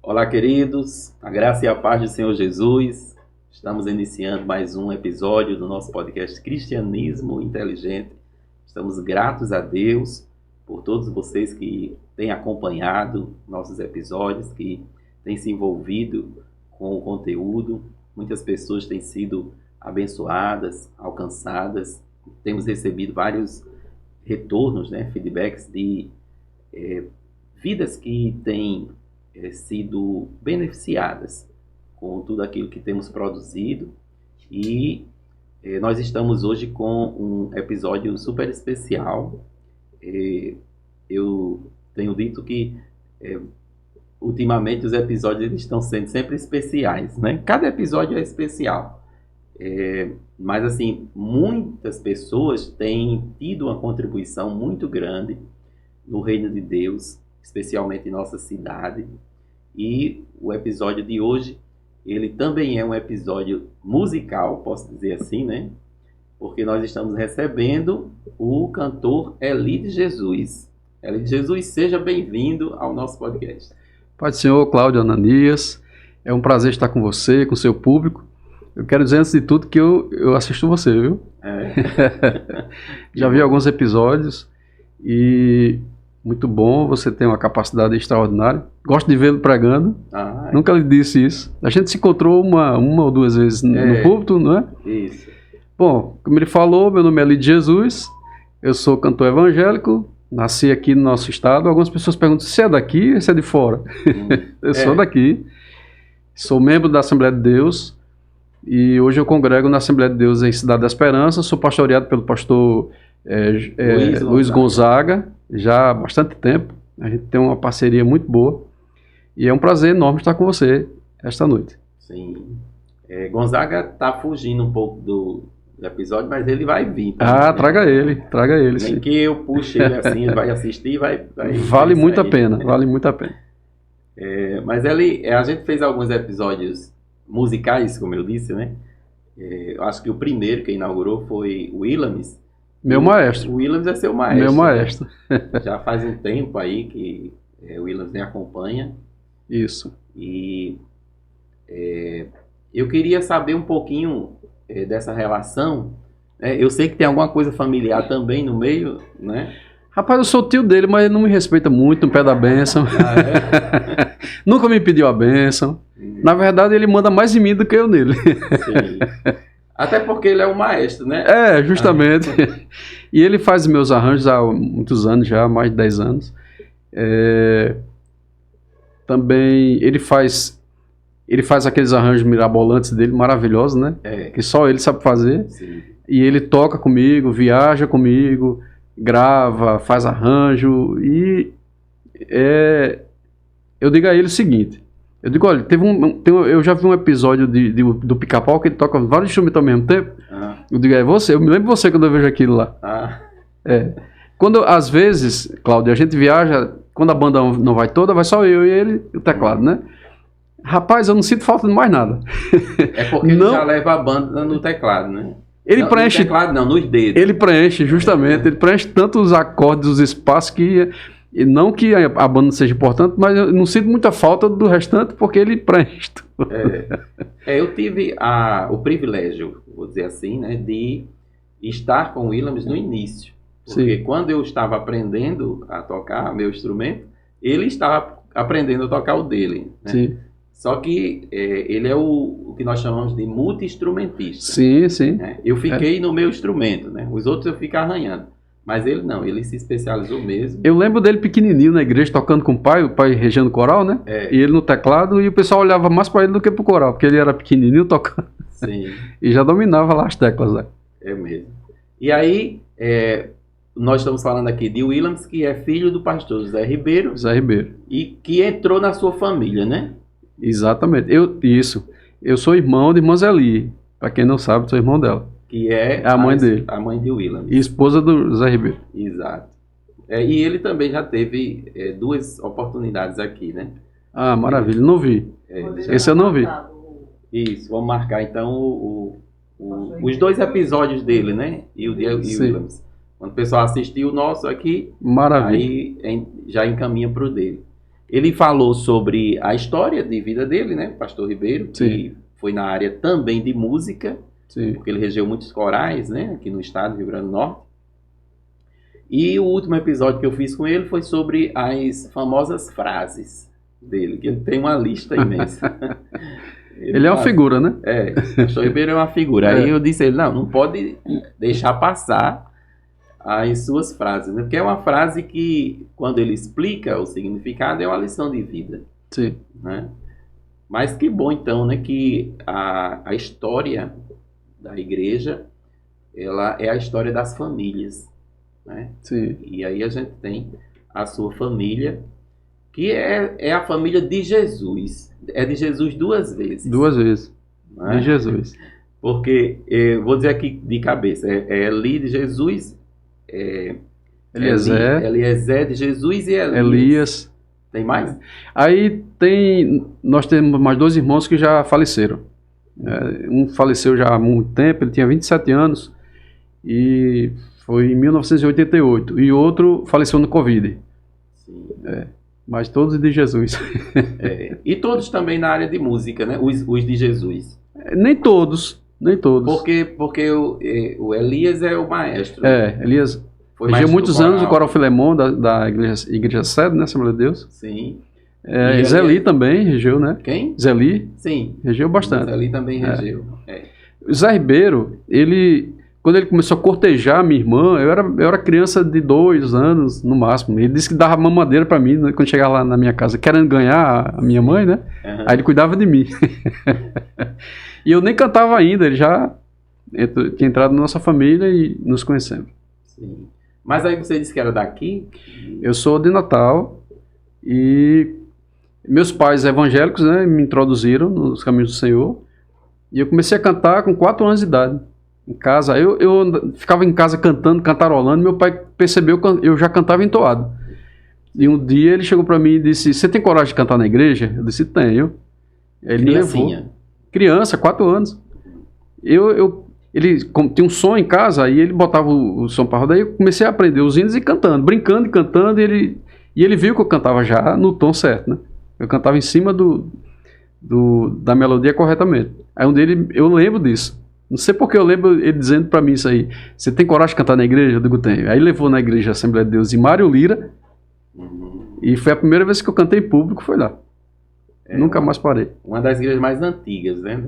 Olá, queridos, a graça e a paz do Senhor Jesus. Estamos iniciando mais um episódio do nosso podcast Cristianismo Inteligente. Estamos gratos a Deus por todos vocês que têm acompanhado nossos episódios, que têm se envolvido com o conteúdo. Muitas pessoas têm sido abençoadas, alcançadas. Temos recebido vários retornos, feedbacks de vidas que têm sido beneficiadas com tudo aquilo que temos produzido. E nós estamos hoje com um episódio super especial. Eu tenho dito que ultimamente os episódios eles estão sendo sempre especiais, né? Cada episódio é especial. Mas assim, muitas pessoas têm tido uma contribuição muito grande no reino de Deus, especialmente em nossa cidade. E o episódio de hoje, ele também é um episódio musical, posso dizer assim, né? Porque nós estamos recebendo o cantor Eli de Jesus. Eli de Jesus, seja bem-vindo ao nosso podcast. Pai do Senhor, Cláudio Ananias, é um prazer estar com você, com o seu público. Eu quero dizer antes de tudo que eu assisto você, viu? Já vi alguns episódios e muito bom, você tem uma capacidade extraordinária. Gosto de vê-lo pregando, nunca lhe disse isso. A gente se encontrou uma ou duas vezes no púlpito, não é? Isso. Bom, como ele falou, meu nome é Eli de Jesus, eu sou cantor evangélico, nasci aqui no nosso estado. Algumas pessoas perguntam se é daqui ou se é de fora. Eu sou daqui, sou membro da Assembleia de Deus e hoje eu congrego na Assembleia de Deus em Cidade da Esperança. Sou pastoreado pelo pastor Luiz Gonzaga, já há bastante tempo. A gente tem uma parceria muito boa e é um prazer enorme estar com você esta noite. Sim. Gonzaga está fugindo um pouco do episódio, mas ele vai vir. Tá? Traga ele. Nem sim. Que eu puxe ele assim, ele vai assistir e vai vale muito a pena, vale muito a pena. Mas a gente fez alguns episódios musicais, como eu disse, né? Eu acho que o primeiro que inaugurou foi o Williams. Meu maestro. O Williams é seu maestro. Meu maestro. Né? Já faz um tempo aí que o Williams me acompanha. Isso. E eu queria saber um pouquinho dessa relação. Eu sei que tem alguma coisa familiar também no meio, né? Rapaz, eu sou tio dele, mas ele não me respeita muito no pé da bênção. Nunca me pediu a bênção. Na verdade, ele manda mais em mim do que eu nele. Sim. Até porque ele é um maestro, né? Justamente. E ele faz meus arranjos há muitos anos já, mais de 10 anos. Também ele faz aqueles arranjos mirabolantes dele, maravilhosos, né? Que só ele sabe fazer. Sim. E ele toca comigo, viaja comigo, grava, faz arranjo. E eu digo a ele o seguinte. Eu digo, olha, eu já vi um episódio do Pica-Pau que ele toca vários instrumentos ao mesmo tempo. Eu digo, você, eu me lembro de você quando eu vejo aquilo lá. Quando, às vezes, Cláudio, a gente viaja, quando a banda não vai toda, vai só eu e ele e o teclado, né? Rapaz, eu não sinto falta de mais nada. É porque ele já leva a banda no teclado, né? Ele preenche... No teclado não, nos dedos. Ele preenche, justamente. Ele preenche tanto os acordes, os espaços que... E não que a banda seja importante, mas eu não sinto muita falta do restante porque ele preenche. Eu tive o privilégio, vou dizer assim, né, de estar com o Williams no início. Porque quando eu estava aprendendo a tocar meu instrumento, ele estava aprendendo a tocar o dele. Né? Sim. Só que ele é o que nós chamamos de multi-instrumentista. Sim. Né? Eu fiquei no meu instrumento, né? Os outros eu fico arranhando. Mas ele não, ele se especializou mesmo. Eu lembro dele pequenininho na igreja, tocando com o pai regendo o coral, né? E ele no teclado, e o pessoal olhava mais para ele do que pro coral, porque ele era pequenininho tocando. Sim. E já dominava lá as teclas, né? É mesmo. E aí, nós estamos falando aqui de Williams, que é filho do pastor José Ribeiro. E que entrou na sua família, né? Exatamente. Eu sou irmão de irmã Zeli. Para quem não sabe, sou irmão dela. Que é a mãe dele. A mãe de Williams. E esposa do José Ribeiro. Exato. E ele também já teve 2 oportunidades aqui, né? Maravilha. Não vi. Esse eu não vi. Isso, vamos marcar então os 2 episódios dele, né? E o Williams. Quando o pessoal assistir o nosso aqui, maravilha. Aí já encaminha para o dele. Ele falou sobre a história de vida dele, né? Pastor Ribeiro, que Sim. foi na área também de música, Sim. porque ele regeu muitos corais, né? Aqui no estado do Rio Grande do Norte. E o último episódio que eu fiz com ele foi sobre as famosas frases dele, que ele tem uma lista imensa. Ele é uma figura, né? Pastor Ribeiro é uma figura. Aí eu disse a ele, não pode deixar passar as suas frases, né? Porque é uma frase que, quando ele explica o significado, é uma lição de vida. Sim. Né? Mas que bom, então, né? Que a história da igreja, ela é a história das famílias, né? Sim. E aí a gente tem a sua família, que é a família de Jesus. É de Jesus duas vezes. Duas vezes. Né? De Jesus. Porque, vou dizer aqui de cabeça, é Eli de Jesus, Eliezer de Jesus e Elias. Tem mais? Aí nós temos mais 2 irmãos que já faleceram. Um faleceu já há muito tempo, ele tinha 27 anos, e foi em 1988. E outro faleceu no Covid. Sim. Mas todos de Jesus. E todos também na área de música, né? Os de Jesus. Nem todos. Porque o Elias é o maestro. Elias foi regeu muitos anos o Coral Filemon da igreja Sede, né? Assembleia de Deus. Sim. Zeli também regeu, né? Quem? Zeli. Sim. Regeu bastante. Zeli também regeu. Zé Ribeiro, quando ele começou a cortejar minha irmã, eu era criança de 2 anos, no máximo. Ele disse que dava mamadeira pra mim, né, quando chegava lá na minha casa, querendo ganhar a minha mãe, né? Uhum. Aí ele cuidava de mim. E eu nem cantava ainda, ele já tinha entrado na nossa família e nos conhecemos. Sim. Mas aí você disse que era daqui? Eu sou de Natal e meus pais evangélicos, né, me introduziram nos caminhos do Senhor. E eu comecei a cantar com 4 anos de idade. Em casa, eu ficava em casa cantando, cantarolando. Meu pai percebeu que eu já cantava entoado. E um dia ele chegou para mim e disse: "Você tem coragem de cantar na igreja?" Eu disse: "Tenho." Ele me levou. Criança, 4 anos. Ele tinha um som em casa, aí ele botava o som para rodar. Aí eu comecei a aprender os hinos e cantando, brincando e cantando. E ele viu que eu cantava já no tom certo, né? Eu cantava em cima da melodia corretamente. Aí um dele, eu lembro disso. Não sei porque eu lembro ele dizendo pra mim isso aí. "Você tem coragem de cantar na igreja?" Eu digo: "Tenho." Aí levou na igreja Assembleia de Deus em Mário Lira. E foi a primeira vez que eu cantei em público, foi lá. Nunca mais parei. Uma das igrejas mais antigas, né?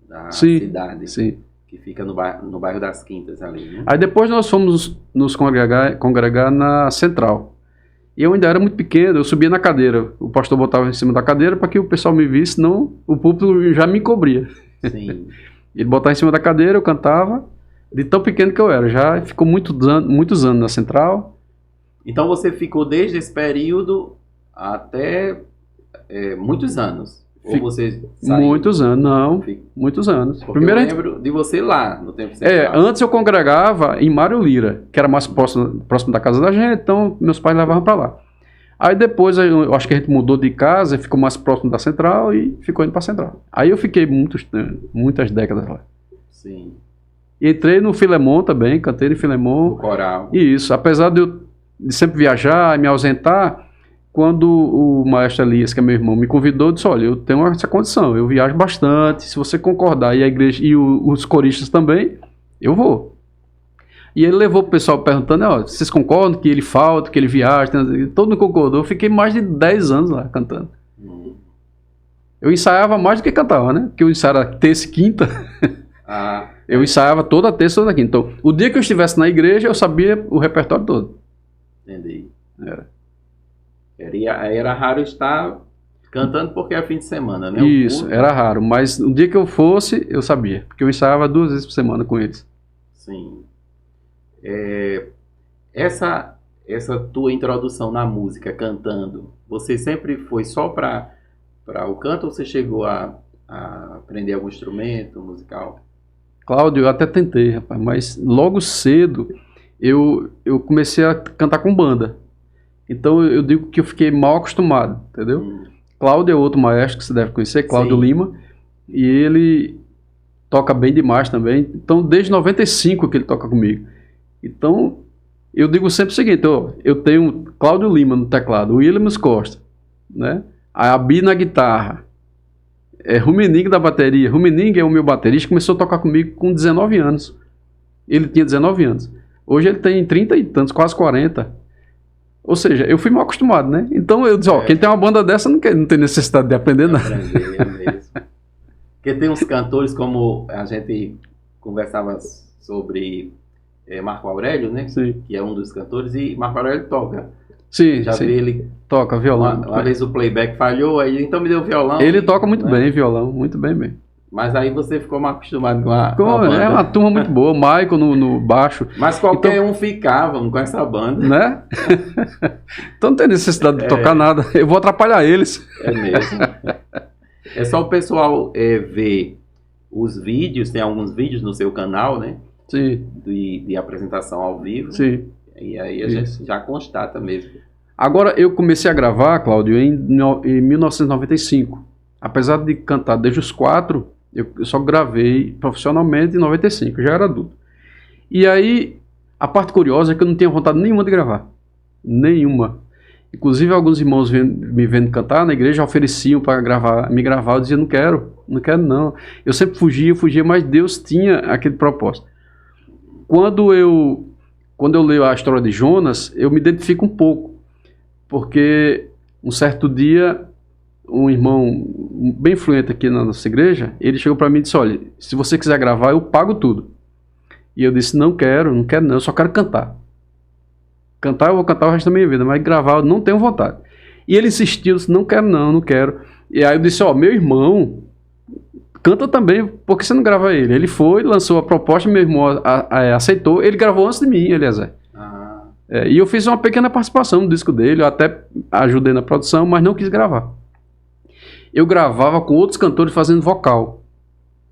Da cidade. Sim. Que fica no bairro das Quintas ali, né? Aí depois nós fomos nos congregar na Central. E eu ainda era muito pequeno, eu subia na cadeira. O pastor botava em cima da cadeira para que o pessoal me visse, senão o púlpito já me cobria. Sim. Ele botava em cima da cadeira, eu cantava, de tão pequeno que eu era. Já ficou muitos anos na Central. Então você ficou desde esse período até muitos anos? Ou você saiu? Muitos anos, não. Muitos anos. Primeiro eu lembro de você lá, no tempo central. Antes eu congregava em Mário Lira, que era mais próximo da casa da gente, então meus pais levavam para lá. Aí depois eu acho que a gente mudou de casa, ficou mais próximo da Central e ficou indo para a Central. Aí eu fiquei muitas décadas lá. Sim. E entrei no Filemon também, cantei no Filemon. No coral. Isso, apesar de eu sempre viajar e me ausentar, quando o maestro Elias, que é meu irmão, me convidou, eu disse: "Olha, eu tenho essa condição, eu viajo bastante, se você concordar, e a igreja e os coristas também, eu vou." E ele levou o pessoal perguntando: "Vocês concordam que ele falta, que ele viaja?" Todo mundo concordou. Eu fiquei mais de 10 anos lá cantando. Eu ensaiava mais do que cantava, né? Porque eu ensaiava terça e quinta. Eu ensaiava toda terça e toda quinta. Então, o dia que eu estivesse na igreja, eu sabia o repertório todo. Entendi. Era raro estar cantando porque é fim de semana, né? Isso, era raro. Mas o dia que eu fosse, eu sabia. Porque eu ensaiava 2 vezes por semana com eles. Sim. Essa tua introdução na música, cantando, você sempre foi só para o canto ou você chegou a aprender algum instrumento musical? Cláudio, eu até tentei, rapaz, mas logo cedo eu comecei a cantar com banda. Então eu digo que eu fiquei mal acostumado, entendeu? Cláudio é outro maestro que você deve conhecer, Cláudio Lima, e ele toca bem demais também. Então desde 95 que ele toca comigo. Então eu digo sempre o seguinte: eu tenho Cláudio Lima no teclado, o Williams Costa, né? A Abi na guitarra, Rumening da bateria. Rumening é o meu baterista, começou a tocar comigo com 19 anos. Ele tinha 19 anos. Hoje ele tem 30 e tantos, quase 40. Ou seja, eu fui mal acostumado, né? Então eu disse, quem tem uma banda dessa não tem necessidade de aprender nada. Aprender, é mesmo. Porque tem uns cantores, como a gente conversava sobre Marco Aurélio, né? Sim. Que é um dos cantores, e Marco Aurélio toca. Sim, Já vi ele... Toca violão. Uma vez o playback falhou, aí então me deu violão. Ele toca muito bem violão, muito bem. Mas aí você ficou mal acostumado com a banda. É uma turma muito boa, o Michael no baixo. Mas qualquer um ficava com essa banda. Né? Então não tem necessidade de tocar nada. Eu vou atrapalhar eles. É mesmo. É só o pessoal ver os vídeos, tem alguns vídeos no seu canal, né? Sim. De apresentação ao vivo. Sim. E aí a gente já constata mesmo. Agora, eu comecei a gravar, Cláudio, em 1995. Apesar de cantar desde os 4, eu só gravei profissionalmente em 95, já era adulto. E aí, a parte curiosa é que eu não tinha vontade nenhuma de gravar. Nenhuma. Inclusive, alguns irmãos me vendo cantar na igreja ofereciam para me gravar. Eu dizia, não quero não. Eu sempre fugia, mas Deus tinha aquele propósito. Quando eu leio a história de Jonas, eu me identifico um pouco. Porque um certo dia, um irmão bem influente aqui na nossa igreja, ele chegou para mim e disse, olha, se você quiser gravar, eu pago tudo. E eu disse, não quero não, eu só quero cantar. Cantar, eu vou cantar o resto da minha vida, mas gravar eu não tenho vontade. E ele insistiu, disse, não quero. E aí eu disse, meu irmão canta também, por que você não grava ele? Ele foi, lançou a proposta, meu irmão aceitou, ele gravou antes de mim, Eliezer. E eu fiz uma pequena participação no disco dele, eu até ajudei na produção, mas não quis gravar. Eu gravava com outros cantores fazendo vocal.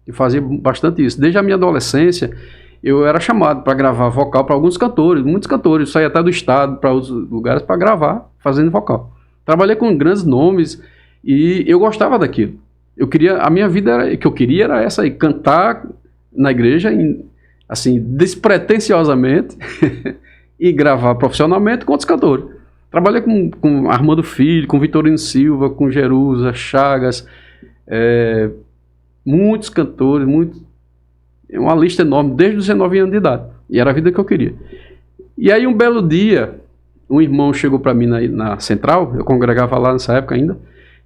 Eu fazia bastante isso. Desde a minha adolescência, eu era chamado para gravar vocal para alguns cantores, muitos cantores. Eu saía até do estado para outros lugares para gravar, fazendo vocal. Trabalhei com grandes nomes e eu gostava daquilo. A minha vida era essa aí, cantar na igreja, assim, despretensiosamente, e gravar profissionalmente com outros cantores. Trabalhei com Armando Filho, com Vitorino Silva, com Jerusa, Chagas, muitos cantores, uma lista enorme, desde os 19 anos de idade. E era a vida que eu queria. E aí um belo dia, um irmão chegou para mim na central, eu congregava lá nessa época ainda,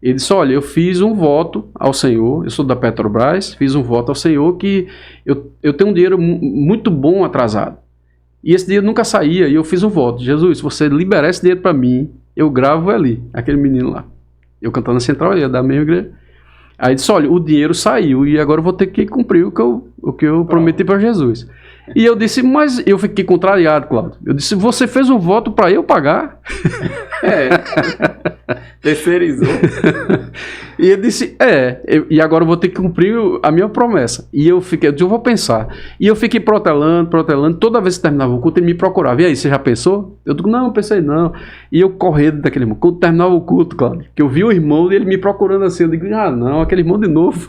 ele disse, olha, eu fiz um voto ao Senhor, eu sou da Petrobras, fiz um voto ao Senhor que eu tenho um dinheiro muito bom atrasado. E esse dinheiro nunca saía, e eu fiz um voto. Jesus, se você liberar esse dinheiro para mim, eu gravo ali, aquele menino lá. Eu cantando na central, ele ia da mesma igreja. Aí disse, olha, o dinheiro saiu, e agora eu vou ter que cumprir o que eu prometi para Jesus. E eu disse, mas eu fiquei contrariado, Cláudio. Eu disse, você fez um voto para eu pagar? Terceirizou. E ele disse, e agora eu vou ter que cumprir a minha promessa. E eu vou pensar. E eu fiquei protelando, toda vez que terminava o culto ele me procurava. E aí, você já pensou? Eu digo, não, pensei não. E eu correndo daquele irmão. Quando terminava o culto, Cláudio, que eu vi o irmão e ele me procurando assim, eu digo, não, aquele irmão de novo.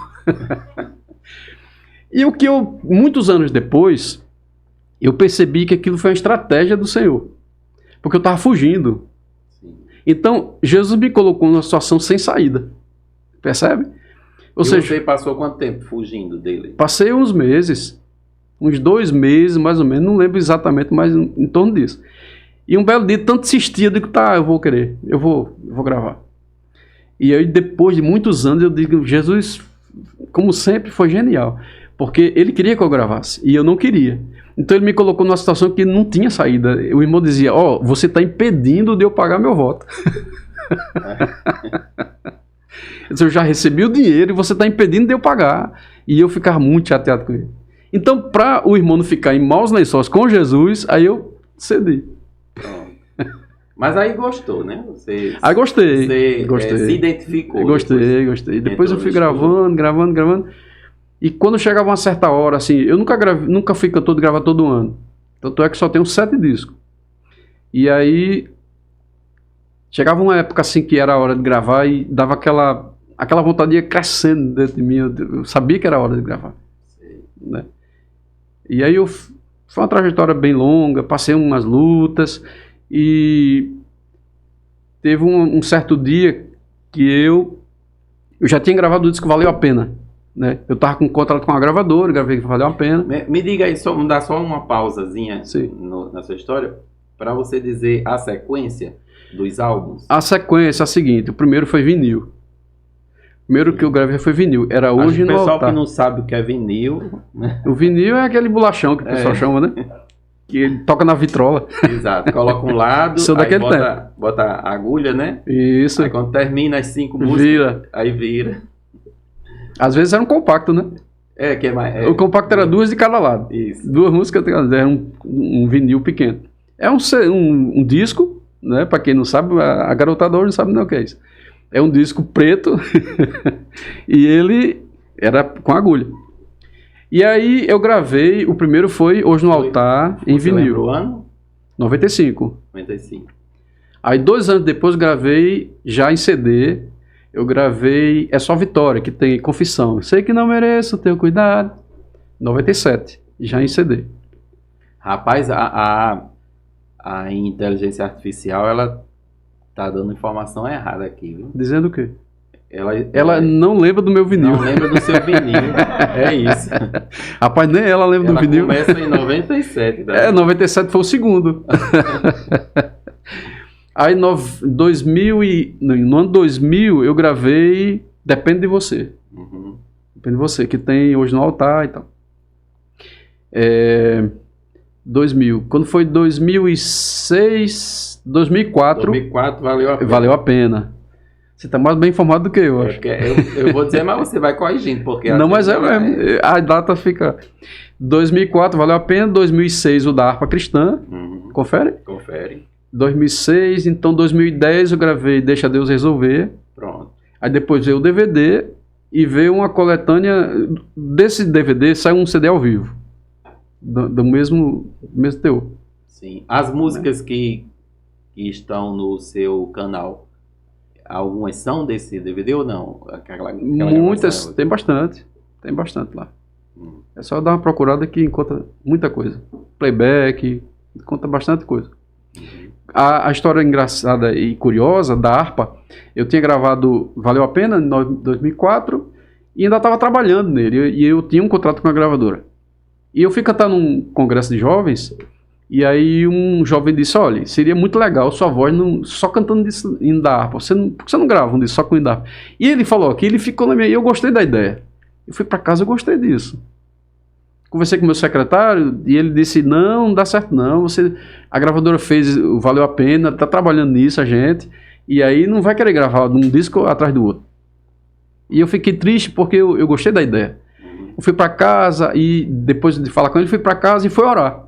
E o que muitos anos depois, eu percebi que aquilo foi uma estratégia do Senhor. Porque eu estava fugindo. Então, Jesus me colocou numa situação sem saída. Percebe? Ou seja, você passou quanto tempo fugindo dele? Passei uns meses. Uns 2 meses, mais ou menos. Não lembro exatamente, mas em torno disso. E um belo dia, tanto insistia, eu digo, eu vou querer. Eu vou gravar. E aí, depois de muitos anos, eu digo, Jesus, como sempre, foi genial. Porque ele queria que eu gravasse. E eu não queria. Então ele me colocou numa situação que não tinha saída. O irmão dizia, você está impedindo de eu pagar meu voto. Eu já recebi o dinheiro e você está impedindo de eu pagar. E eu ficava muito chateado com ele. Então, para o irmão não ficar em maus lençóis com Jesus, aí eu cedi. Mas aí gostou, né? Aí gostei. Se identificou. Gostei. Depois eu fui gravando. E quando chegava uma certa hora, assim, eu nunca fui cantor de gravar todo ano. Tanto é que só tenho 7 discos. E aí, chegava uma época assim que era a hora de gravar e dava aquela vontade ia crescendo dentro de mim. Eu sabia que era a hora de gravar. Né? E aí foi uma trajetória bem longa, passei umas lutas e teve um certo dia que eu já tinha gravado o disco Valeu a Pena, né? Eu tava com um contrato com a gravadora, gravei que Valeu a Pena. Me diga aí, me dá só uma pausazinha Sim. na sua história, para você dizer a sequência dos álbuns. A sequência é a seguinte, o primeiro foi vinil. O primeiro que eu gravei foi vinil, era Hoje no Altar. O pessoal que não sabe o que é vinil, né? O vinil é aquele bolachão que o pessoal chama, né? Que ele toca na vitrola. Exato, coloca um lado, aí bota a agulha, né? Isso. Aí quando termina as 5 músicas, aí vira. Às vezes era um compacto, né? O compacto era 2 de cada lado. Isso. 2 músicas, era um vinil pequeno. É um disco, né? Pra quem não sabe, a garotada hoje não sabe nem o que é isso. É um disco preto e ele era com agulha. E aí eu gravei, o primeiro foi Hoje no Altar, em vinil. Lembra o ano? 95. 95. Aí 2 anos depois gravei já em CD, eu gravei É Só Vitória, que tem Confissão. Sei que não mereço teu cuidado. 97, já em CD. Rapaz, a inteligência artificial, ela tá dando informação errada aqui, viu? Dizendo o quê? Ela não lembra do meu vinil. Não lembra do seu vinil. É isso. Rapaz, nem ela lembra do vinil. Ela começa em 97. Tá? 97 foi o segundo. Aí no ano 2000 eu gravei Depende de Você. Uhum. Depende de Você, que tem Hoje no Altar e tal. 2000. Quando foi 2006, 2004... 2004 valeu a pena. Valeu a pena. Você está mais bem informado do que eu, acho. Eu vou dizer, mas você vai corrigindo, porque... Não, mas mesmo. A data fica... 2004, Valeu a Pena. 2006, o da Harpa Cristã. Uhum. Confere? Confere. 2006, então 2010 eu gravei Deixa Deus Resolver. Pronto. Aí depois veio o DVD e veio uma coletânea... Desse DVD saiu um CD ao vivo. Do mesmo teor. Sim. As músicas que estão no seu canal... Algumas são desse DVD ou não? Muitas, tem bastante lá. É só dar uma procurada que encontra muita coisa. Playback, conta bastante coisa. A história engraçada e curiosa da harpa, eu tinha gravado Valeu a Pena em 2004 e ainda estava trabalhando nele. E eu tinha um contrato com a gravadora. E eu fui cantar num congresso de jovens. E aí um jovem disse, olha, seria muito legal sua voz só cantando hino da harpa. Por que você não grava um disco só com hino da harpa? E ele falou que ele ficou na minha... E eu gostei da ideia. Eu fui para casa, eu gostei disso. Conversei com o meu secretário e ele disse, não dá certo não. A gravadora fez, Valeu a Pena, tá trabalhando nisso a gente. E aí não vai querer gravar um disco atrás do outro. E eu fiquei triste porque eu gostei da ideia. Eu fui para casa e depois de falar com ele, fui para casa e fui orar.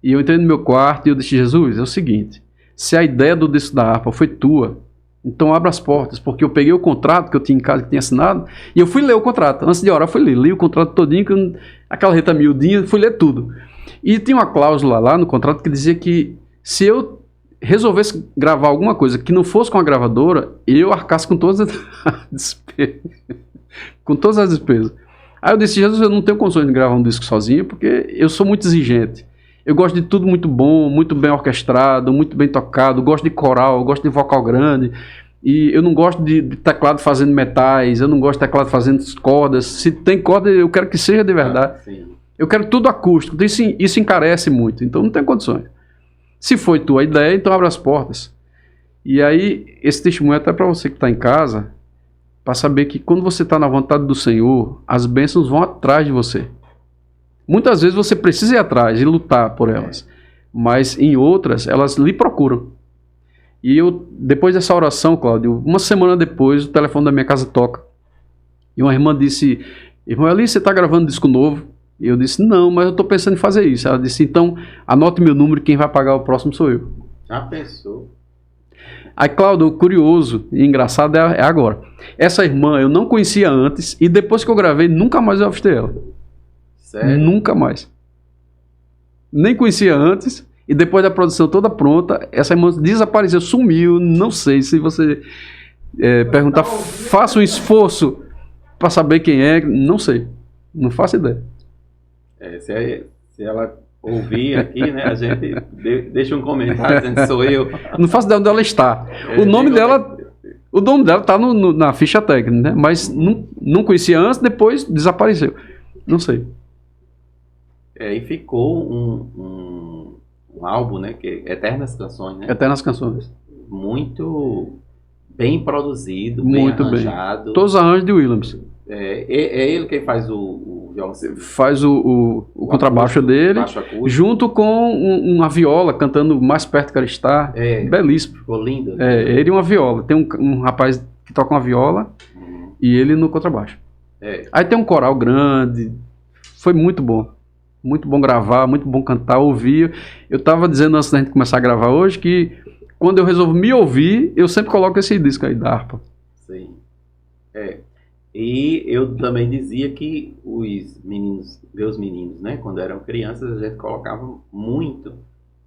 E eu entrei no meu quarto e eu disse, Jesus, é o seguinte, se a ideia do disco da harpa foi tua, então abra as portas, porque eu peguei o contrato que eu tinha em casa, que tinha assinado, e eu fui ler o contrato. Antes de orar, eu fui li o contrato todinho, aquela letra miudinha, fui ler tudo. E tinha uma cláusula lá no contrato que dizia que se eu resolvesse gravar alguma coisa que não fosse com a gravadora, eu arcasse com todas as despesas. Com todas as despesas. Aí eu disse, Jesus, eu não tenho condições de gravar um disco sozinho, porque eu sou muito exigente. Eu gosto de tudo muito bom, muito bem orquestrado, muito bem tocado, gosto de coral, gosto de vocal grande, e eu não gosto de teclado fazendo metais, eu não gosto de teclado fazendo cordas. Se tem corda, eu quero que seja de verdade. Eu quero tudo acústico, então isso encarece muito, então não tem condições. Se foi tua ideia, então abre as portas. E aí, esse testemunho é até para você que está em casa, para saber que quando você está na vontade do Senhor, as bênçãos vão atrás de você. Muitas vezes você precisa ir atrás e lutar por elas, mas em outras elas lhe procuram. E eu, depois dessa oração, Cláudio, uma semana depois, o telefone da minha casa toca. E uma irmã disse, irmã Eli, você está gravando disco novo? E eu disse, não, mas eu estou pensando em fazer isso. Ela disse, então anote meu número, quem vai pagar o próximo sou eu. Já pensou? Aí, Cláudio, curioso e engraçado é agora. Essa irmã eu não conhecia antes e depois que eu gravei, nunca mais eu avistei ela. Sério? Nunca mais. Nem conhecia antes e depois da produção toda pronta, essa irmã desapareceu, sumiu. Não sei se você perguntar, faça um esforço para saber quem é, não sei. Não faço ideia. Se ela ouvir aqui, né, a gente deixa um comentário dizendo que sou eu. Não faço ideia onde ela está. O O nome dela tá na ficha técnica, né? Mas não conhecia antes, depois desapareceu. Não sei. E ficou um álbum, né? Que é Eternas Canções, né? Eternas Canções. Muito bem produzido, Muito bem arranjado. Bem. Todos os arranjos de Williams. É ele quem faz o violão. Faz o contrabaixo dele, junto com uma viola cantando Mais Perto Que Ela Está. Belíssimo. Ficou lindo. Ele e uma viola. Tem um rapaz que toca uma viola e ele no contrabaixo. Aí tem um coral grande. Foi muito bom. Muito bom gravar, muito bom cantar, ouvir. Eu estava dizendo antes da gente começar a gravar hoje que quando eu resolvo me ouvir, eu sempre coloco esse disco aí da harpa. Sim. E eu também dizia que os meninos, meus meninos, né, quando eram crianças, a gente colocava muito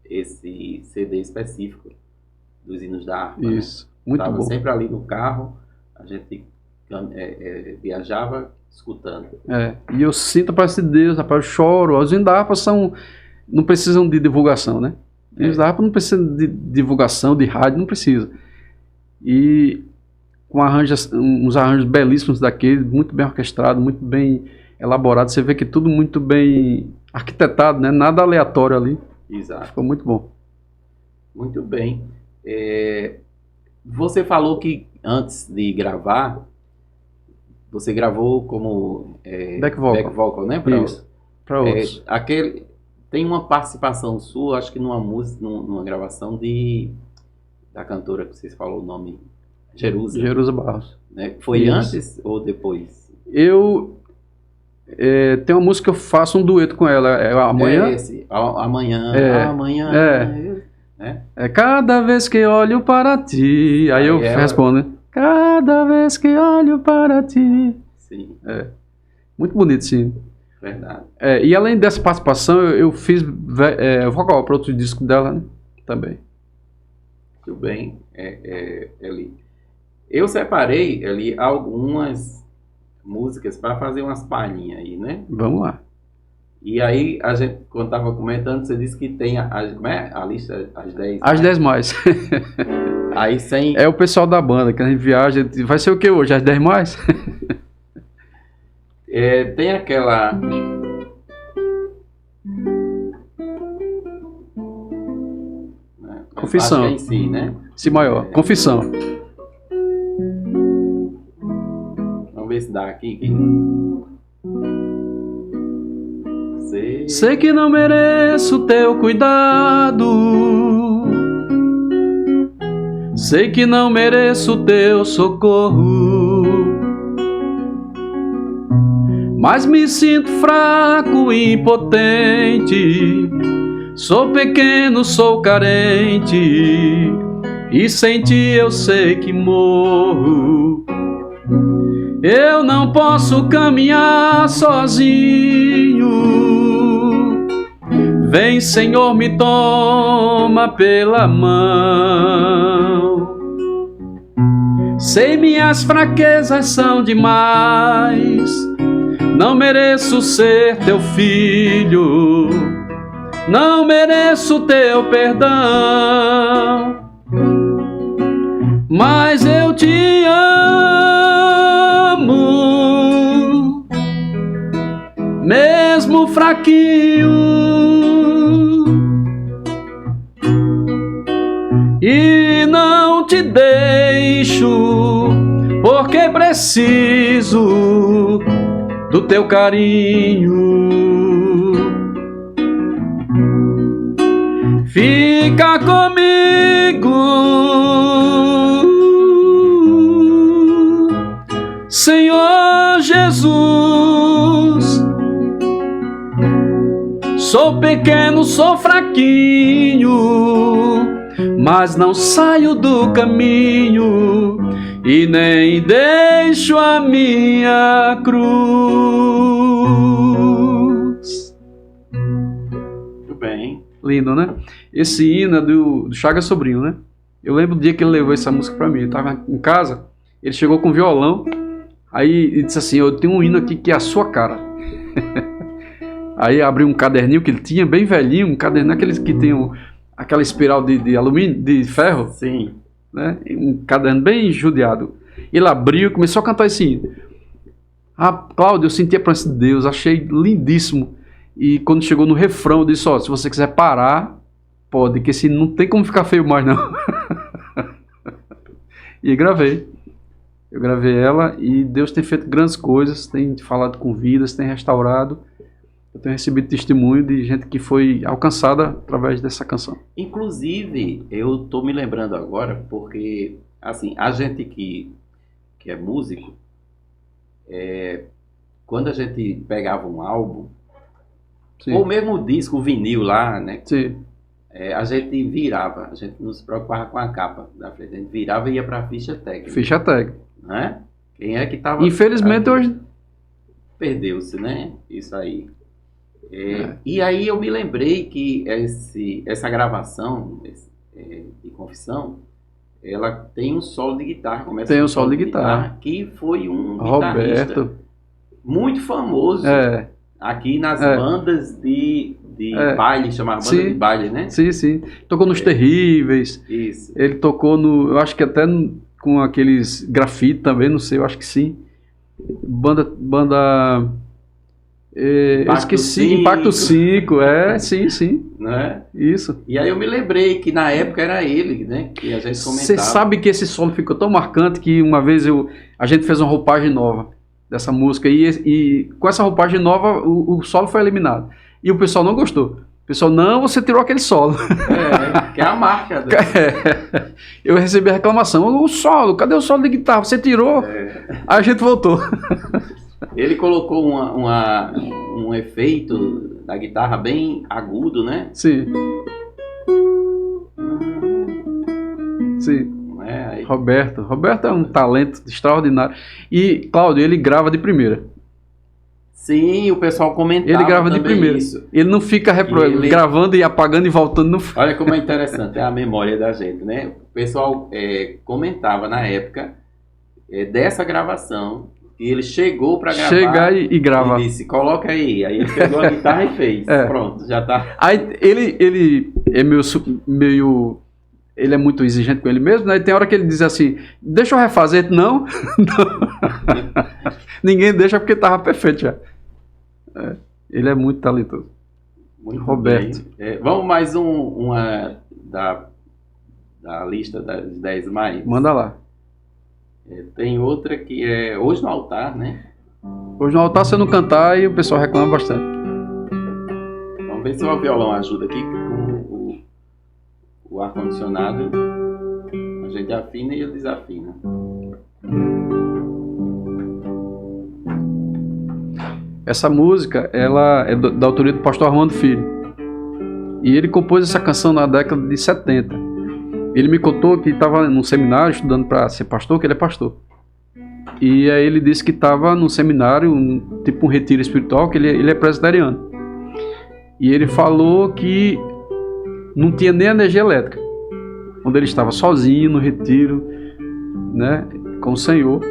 esse CD específico dos hinos da harpa. Isso, né? Muito Tava bom. Sempre ali no carro, a gente viajava escutando. E eu sinto a presença de Deus, rapaz, eu choro. Os hinos da harpa não precisam de divulgação, né? Os hinos da harpa não precisam de divulgação, de rádio, não precisa. E com uns arranjos belíssimos daqueles, muito bem orquestrado, muito bem elaborado. Você vê que tudo muito bem arquitetado, né? Nada aleatório ali. Exato. Ficou muito bom. Muito bem. Você falou que antes de gravar, você gravou como back vocal, né? Para outros. Tem uma participação sua, acho que numa música, numa gravação da cantora que vocês falou o nome, Jerusa Barros. Né? Foi antes ou depois? Tem uma música que eu faço um dueto com ela. Amanhã? Amanhã. Cada vez que olho para ti. Aí eu respondo, né? Cada vez que olho para ti. Sim. Muito bonito, sim. Verdade. E além dessa participação, eu fiz vocal para outro disco dela, né? Também. Muito bem, Eli. Eu separei ali algumas músicas para fazer umas palhinhas aí, né? Vamos lá. E aí, a gente, quando estava comentando, você disse que tem a lista, as 10 As 10 mais. Aí sem... É o pessoal da banda, que a gente viaja. Vai ser o que hoje? As 10 mais? Tem aquela... Confissão. Em si, né? Si maior. Confissão. Vamos ver se dá aqui. Sei que não mereço teu cuidado. Sei que não mereço teu socorro. Mas me sinto fraco e impotente. Sou pequeno, sou carente, e sem ti eu sei que morro. Eu não posso caminhar sozinho. Vem, Senhor, me toma pela mão. Sei minhas fraquezas são demais. Não mereço ser teu filho. Não mereço teu perdão, mas eu te amo, mesmo fraquinho, e não te deixo, porque preciso do teu carinho. Fica comigo, Senhor Jesus. Sou pequeno, sou fraquinho, mas não saio do caminho e nem deixo a minha cruz. Muito bem. Lindo, né? Esse hino é do Chagas Sobrinho, né? Eu lembro do dia que ele levou essa música pra mim. Eu tava em casa, ele chegou com violão, aí ele disse assim: eu tenho um hino aqui que é a sua cara. Aí abriu um caderninho que ele tinha, bem velhinho, um caderninho, aqueles que tem aquela espiral de alumínio, de ferro. Sim. né? Um caderno bem judiado. Ele abriu e começou a cantar esse hino. Ah, Cláudio, eu senti a presença de Deus, achei lindíssimo. E quando chegou no refrão, eu disse, ó, se você quiser parar, pode, que esse hino não tem como ficar feio mais, não. E gravei. Eu gravei ela e Deus tem feito grandes coisas, tem falado com vidas, tem restaurado. Eu tenho recebido testemunho de gente que foi alcançada através dessa canção. Inclusive, eu tô me lembrando agora, porque, assim, a gente que é músico, quando a gente pegava um álbum, Sim. ou mesmo o disco, o vinil lá, né? Sim. A gente virava, a gente não se preocupava com a capa da frente, a gente virava e ia para a ficha técnica. Ficha tag. Né? Quem é que estava... Infelizmente hoje... Perdeu-se, né? Isso aí. E aí eu me lembrei que essa gravação de Confissão, ela tem um solo de guitarra. Tem um solo de guitarra. Que foi um Roberto. guitarrista muito famoso aqui nas bandas de baile, chamava banda de baile, né? Sim, sim. Tocou nos Terríveis. Isso. Ele tocou no... Eu acho que até com aqueles grafite também, não sei, eu acho que sim. Banda... eu esqueci, Impacto 5, sim. Né? Isso. E aí eu me lembrei que na época era ele, né? Que a gente comentava. Você sabe que esse solo ficou tão marcante que uma vez a gente fez uma roupagem nova dessa música e com essa roupagem nova o solo foi eliminado. E o pessoal não gostou. O pessoal, não, você tirou aquele solo. Que é a marca. Eu recebi a reclamação, o solo, cadê o solo de guitarra? Você tirou? Aí a gente voltou. Ele colocou um efeito da guitarra bem agudo, né? Sim. Sim. Aí... Roberto é um talento extraordinário. E, Cláudio, ele grava de primeira. Sim, o pessoal comentava. Ele grava de primeira. Isso. Ele não fica gravando e apagando e voltando. Olha como é interessante a memória da gente, né? O pessoal comentava na época dessa gravação. E ele chegou para gravar. Chegar e grava. E disse, coloca aí. Aí ele pegou a guitarra e fez. Pronto, já tá. Aí ele é meio... Ele é muito exigente com ele mesmo, né? E tem hora que ele diz assim, deixa eu refazer. Não. Ninguém deixa porque tava perfeito já. Ele é muito talentoso. Muito Roberto. Vamos mais uma da lista das 10 mais? Manda lá. Tem outra que é Hoje no Altar, né? Hoje no Altar, se eu não cantar, e o pessoal reclama bastante. Vamos ver se o violão ajuda aqui com o ar-condicionado. A gente afina e ele desafina. Essa música, ela é da autoria do pastor Armando Filho. E ele compôs essa canção na década de 70. Ele me contou que estava num seminário estudando para ser pastor, que ele é pastor. E aí ele disse que estava num seminário, tipo um retiro espiritual, que ele é presbiteriano. E ele falou que não tinha nem energia elétrica. Quando ele estava sozinho no retiro, né, com o Senhor.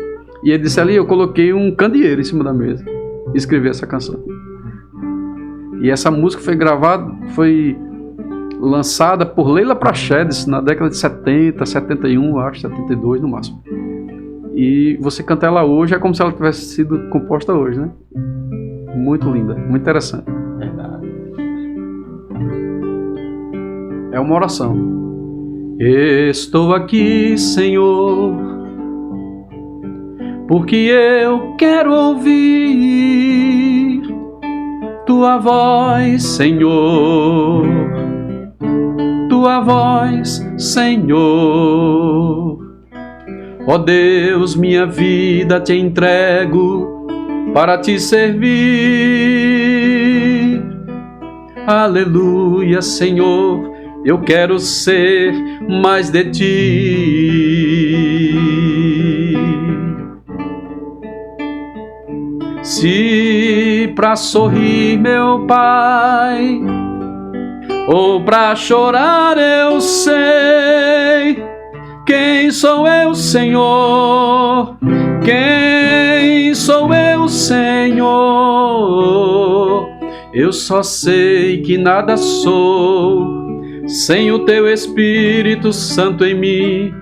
E ele disse ali, eu coloquei um candeeiro em cima da mesa e escrevi essa canção. E essa música foi lançada por Leila Praxedes na década de 70, 71, acho, 72 no máximo. E você canta ela hoje é como se ela tivesse sido composta hoje, né? Muito linda, muito interessante. Verdade. É uma oração. Estou aqui, Senhor, porque eu quero ouvir Tua voz, Senhor. Tua voz, Senhor. Ó Deus, minha vida te entrego para te servir. Aleluia, Senhor, eu quero ser mais de ti. Se pra sorrir, meu Pai, ou pra chorar, eu sei quem sou eu, Senhor. Quem sou eu, Senhor? Eu só sei que nada sou sem o Teu Espírito Santo em mim.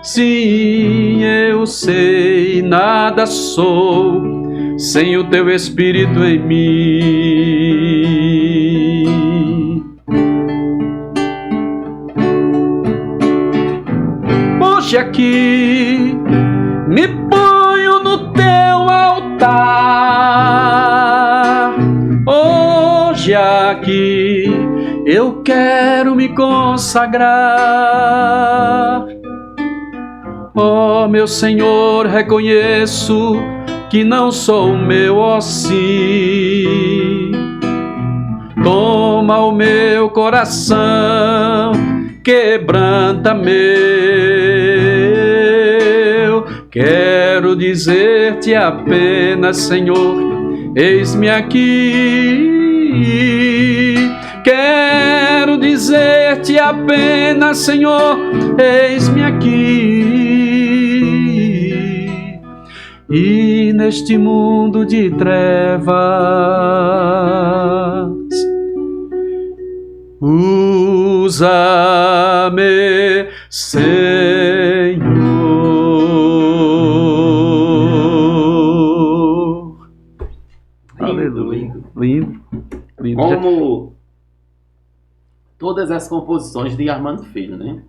Sim, eu sei, nada sou sem o teu Espírito em mim. Hoje aqui me ponho no teu altar. Hoje aqui eu quero me consagrar. Ó meu Senhor, reconheço que não sou o meu, ó sim. Toma o meu coração, quebranta meu. Quero dizer-te apenas, Senhor, eis-me aqui. Quero dizer-te apenas, Senhor, eis-me aqui. E neste mundo de trevas, usa-me, Senhor. Lindo. Lindo. Como todas as composições de Armando Filho, né?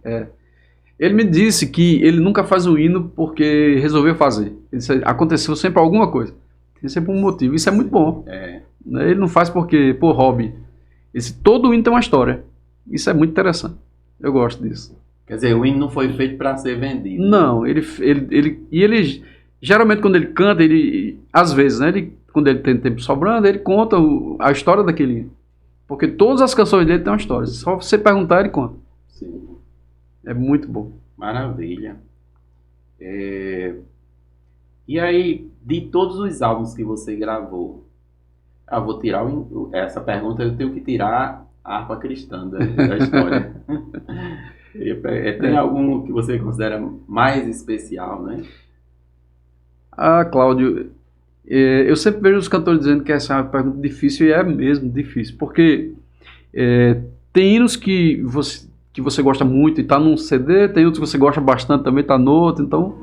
Ele me disse que ele nunca faz um hino porque resolveu fazer. Aconteceu sempre alguma coisa. Tem sempre um motivo. Isso é muito bom. Ele não faz porque, por hobby. Todo hino tem uma história. Isso é muito interessante. Eu gosto disso. Quer dizer, o hino não foi feito para ser vendido. Não, ele geralmente quando ele canta, às vezes, né, quando ele tem tempo sobrando, ele conta a história daquele hino. Porque todas as canções dele têm uma história. Só você perguntar, ele conta. Sim. É muito bom. Maravilha. E aí, de todos os álbuns que você gravou, vou tirar essa pergunta, eu tenho que tirar a harpa cristã da história. Tem algum que você considera mais especial, né? Cláudio, eu sempre vejo os cantores dizendo que essa é uma pergunta difícil, e é mesmo difícil, porque tem hinos que você gosta muito e está num CD, tem outros que você gosta bastante também, está no outro, então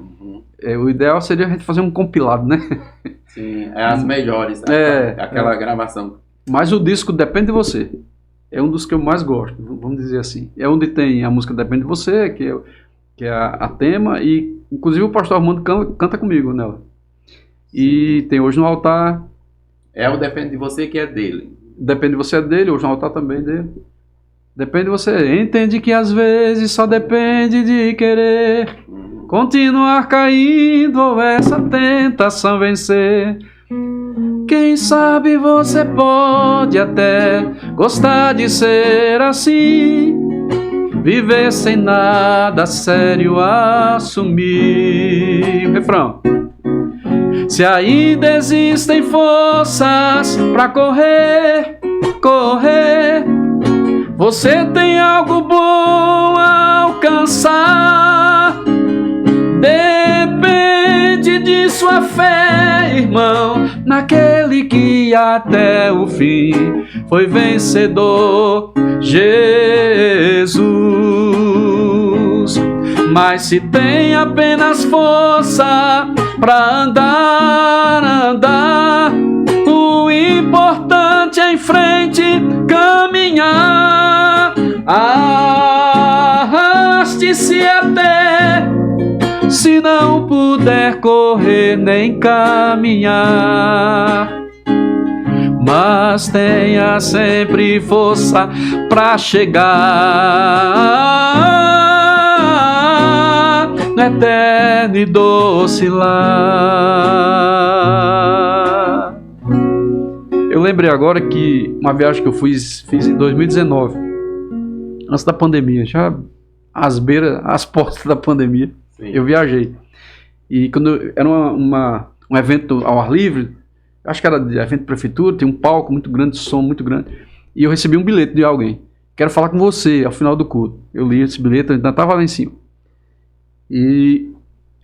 o ideal seria a gente fazer um compilado, né? Sim, as melhores, aquela gravação. Mas o disco Depende de Você é um dos que eu mais gosto, vamos dizer assim. É onde tem a música Depende de Você, que é a tema, e inclusive o pastor Armando canta comigo nela. E tem Hoje no Altar. É o Depende de Você que é dele. Depende de Você é dele, Hoje no Altar também é dele. Depende de você. Entende que às vezes só depende de querer continuar caindo ou essa tentação vencer. Quem sabe você pode até gostar de ser assim, viver sem nada sério assumir. O refrão. Se ainda existem forças pra correr, você tem algo bom a alcançar. Depende de sua fé, irmão, naquele que até o fim foi vencedor, Jesus. Mas se tem apenas força pra andar, o importante é em frente caminhar. Arraste-se até, se não puder correr nem caminhar, mas tenha sempre força pra chegar no eterno e doce lar. Eu lembrei agora que uma viagem que eu fiz em 2019, antes da pandemia, já às portas da pandemia. Sim. Eu viajei. E quando era um evento ao ar livre, acho que era de evento de prefeitura, tem um palco muito grande, som muito grande, e eu recebi um bilhete de alguém. Quero falar com você ao final do culto. Eu li esse bilhete, ainda estava lá em cima. E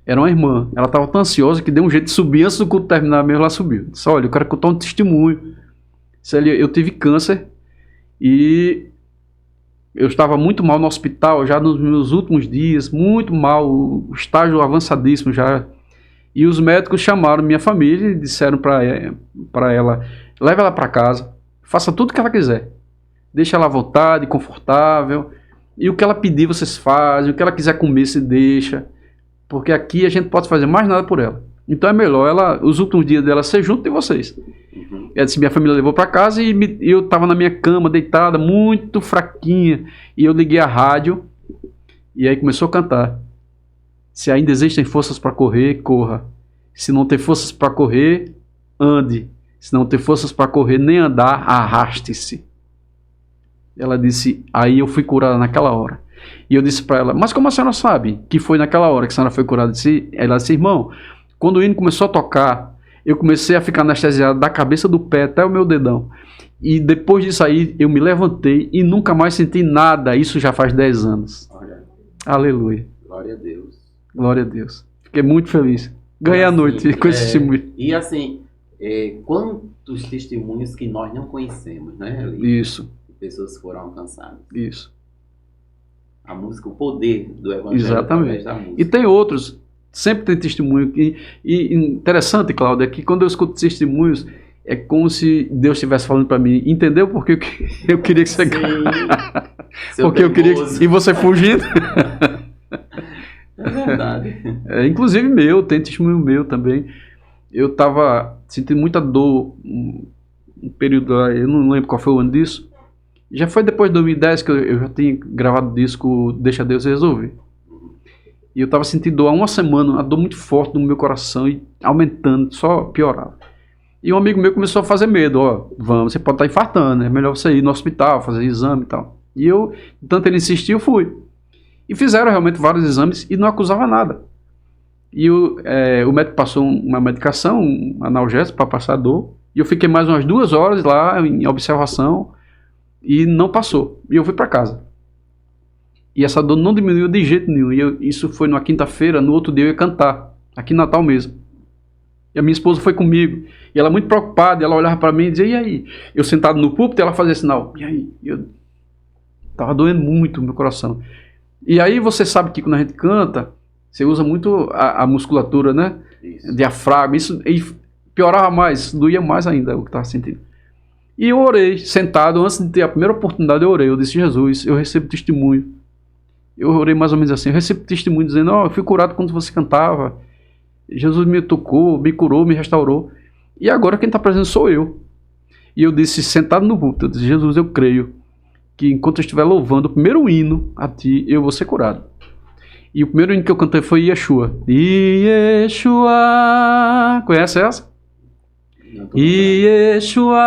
era uma irmã. Ela estava tão ansiosa que deu um jeito de subir antes do culto terminar mesmo, ela subiu. Disse, olha, eu quero contar um testemunho. Eu tive câncer e Eu estava muito mal no hospital, já nos meus últimos dias, muito mal, o estágio avançadíssimo já. E os médicos chamaram minha família e disseram para ela, leve ela para casa, faça tudo o que ela quiser. Deixa ela à vontade, confortável. E o que ela pedir, vocês fazem. O que ela quiser comer, se deixa. Porque aqui a gente pode fazer mais nada por ela. Então é melhor os últimos dias dela ser junto de vocês. Ela disse, minha família levou para casa e eu estava na minha cama, deitada, muito fraquinha. E eu liguei a rádio e aí começou a cantar. Se ainda existem forças para correr, corra. Se não tem forças para correr, ande. Se não tem forças para correr, nem andar, arraste-se. Ela disse, aí eu fui curada naquela hora. E eu disse para ela, mas como a senhora sabe que foi naquela hora que a senhora foi curada? Ela disse, irmão, quando o hino começou a tocar, eu comecei a ficar anestesiado da cabeça do pé até o meu dedão. E depois disso aí, eu me levantei e nunca mais senti nada. Isso já faz 10 anos. Olha, aleluia. Glória a Deus. Glória a Deus. Fiquei muito feliz. Ganhei a noite com esse testemunho. E assim, quantos testemunhos que nós não conhecemos, né? Ali, isso. Pessoas foram alcançadas. Isso. A música, o poder do evangelho. Exatamente. Através da música. E tem outros, sempre tem testemunho. E interessante, Cláudia, é que quando eu escuto testemunhos, é como se Deus estivesse falando para mim, entendeu porque eu queria que você... Porque eu queria que... E você fugindo. É verdade. Inclusive tem testemunho meu também. Eu estava sentindo muita dor um período lá, eu não lembro qual foi o ano disso. Já foi depois de 2010 que eu já tinha gravado o disco Deixa Deus Resolver. E eu estava sentindo dor há uma semana, uma dor muito forte no meu coração e aumentando, só piorava. E um amigo meu começou a fazer medo, você pode estar infartando, é melhor você ir no hospital, fazer exame e tal. E eu, tanto ele insistiu, eu fui. E fizeram realmente vários exames e não acusava nada. E o médico passou uma medicação, um analgésico para passar a dor. E eu fiquei mais umas 2 horas lá em observação e não passou. E eu fui para casa. E essa dor não diminuiu de jeito nenhum. E isso foi numa quinta-feira, no outro dia eu ia cantar, aqui em Natal mesmo. E a minha esposa foi comigo. E ela muito preocupada, ela olhava para mim e dizia, e aí? Eu sentado no púlpito, ela fazia sinal, e aí? Eu tava doendo muito o meu coração. E aí você sabe que quando a gente canta, você usa muito a musculatura, né? Isso. Diafragma, isso e piorava mais, doía mais ainda o que estava sentindo. E eu orei, sentado, antes de ter a primeira oportunidade eu orei, eu disse, Jesus, eu recebo testemunho. Eu orei mais ou menos assim, eu recebo testemunho dizendo, eu fui curado quando você cantava, Jesus me tocou, me curou, me restaurou, e agora quem está presente sou eu. E eu disse, sentado no púlpito, eu disse, Jesus, eu creio que enquanto eu estiver louvando o primeiro hino a ti, eu vou ser curado. E o primeiro hino que eu cantei foi Yeshua. Yeshua. Conhece essa? Yeshua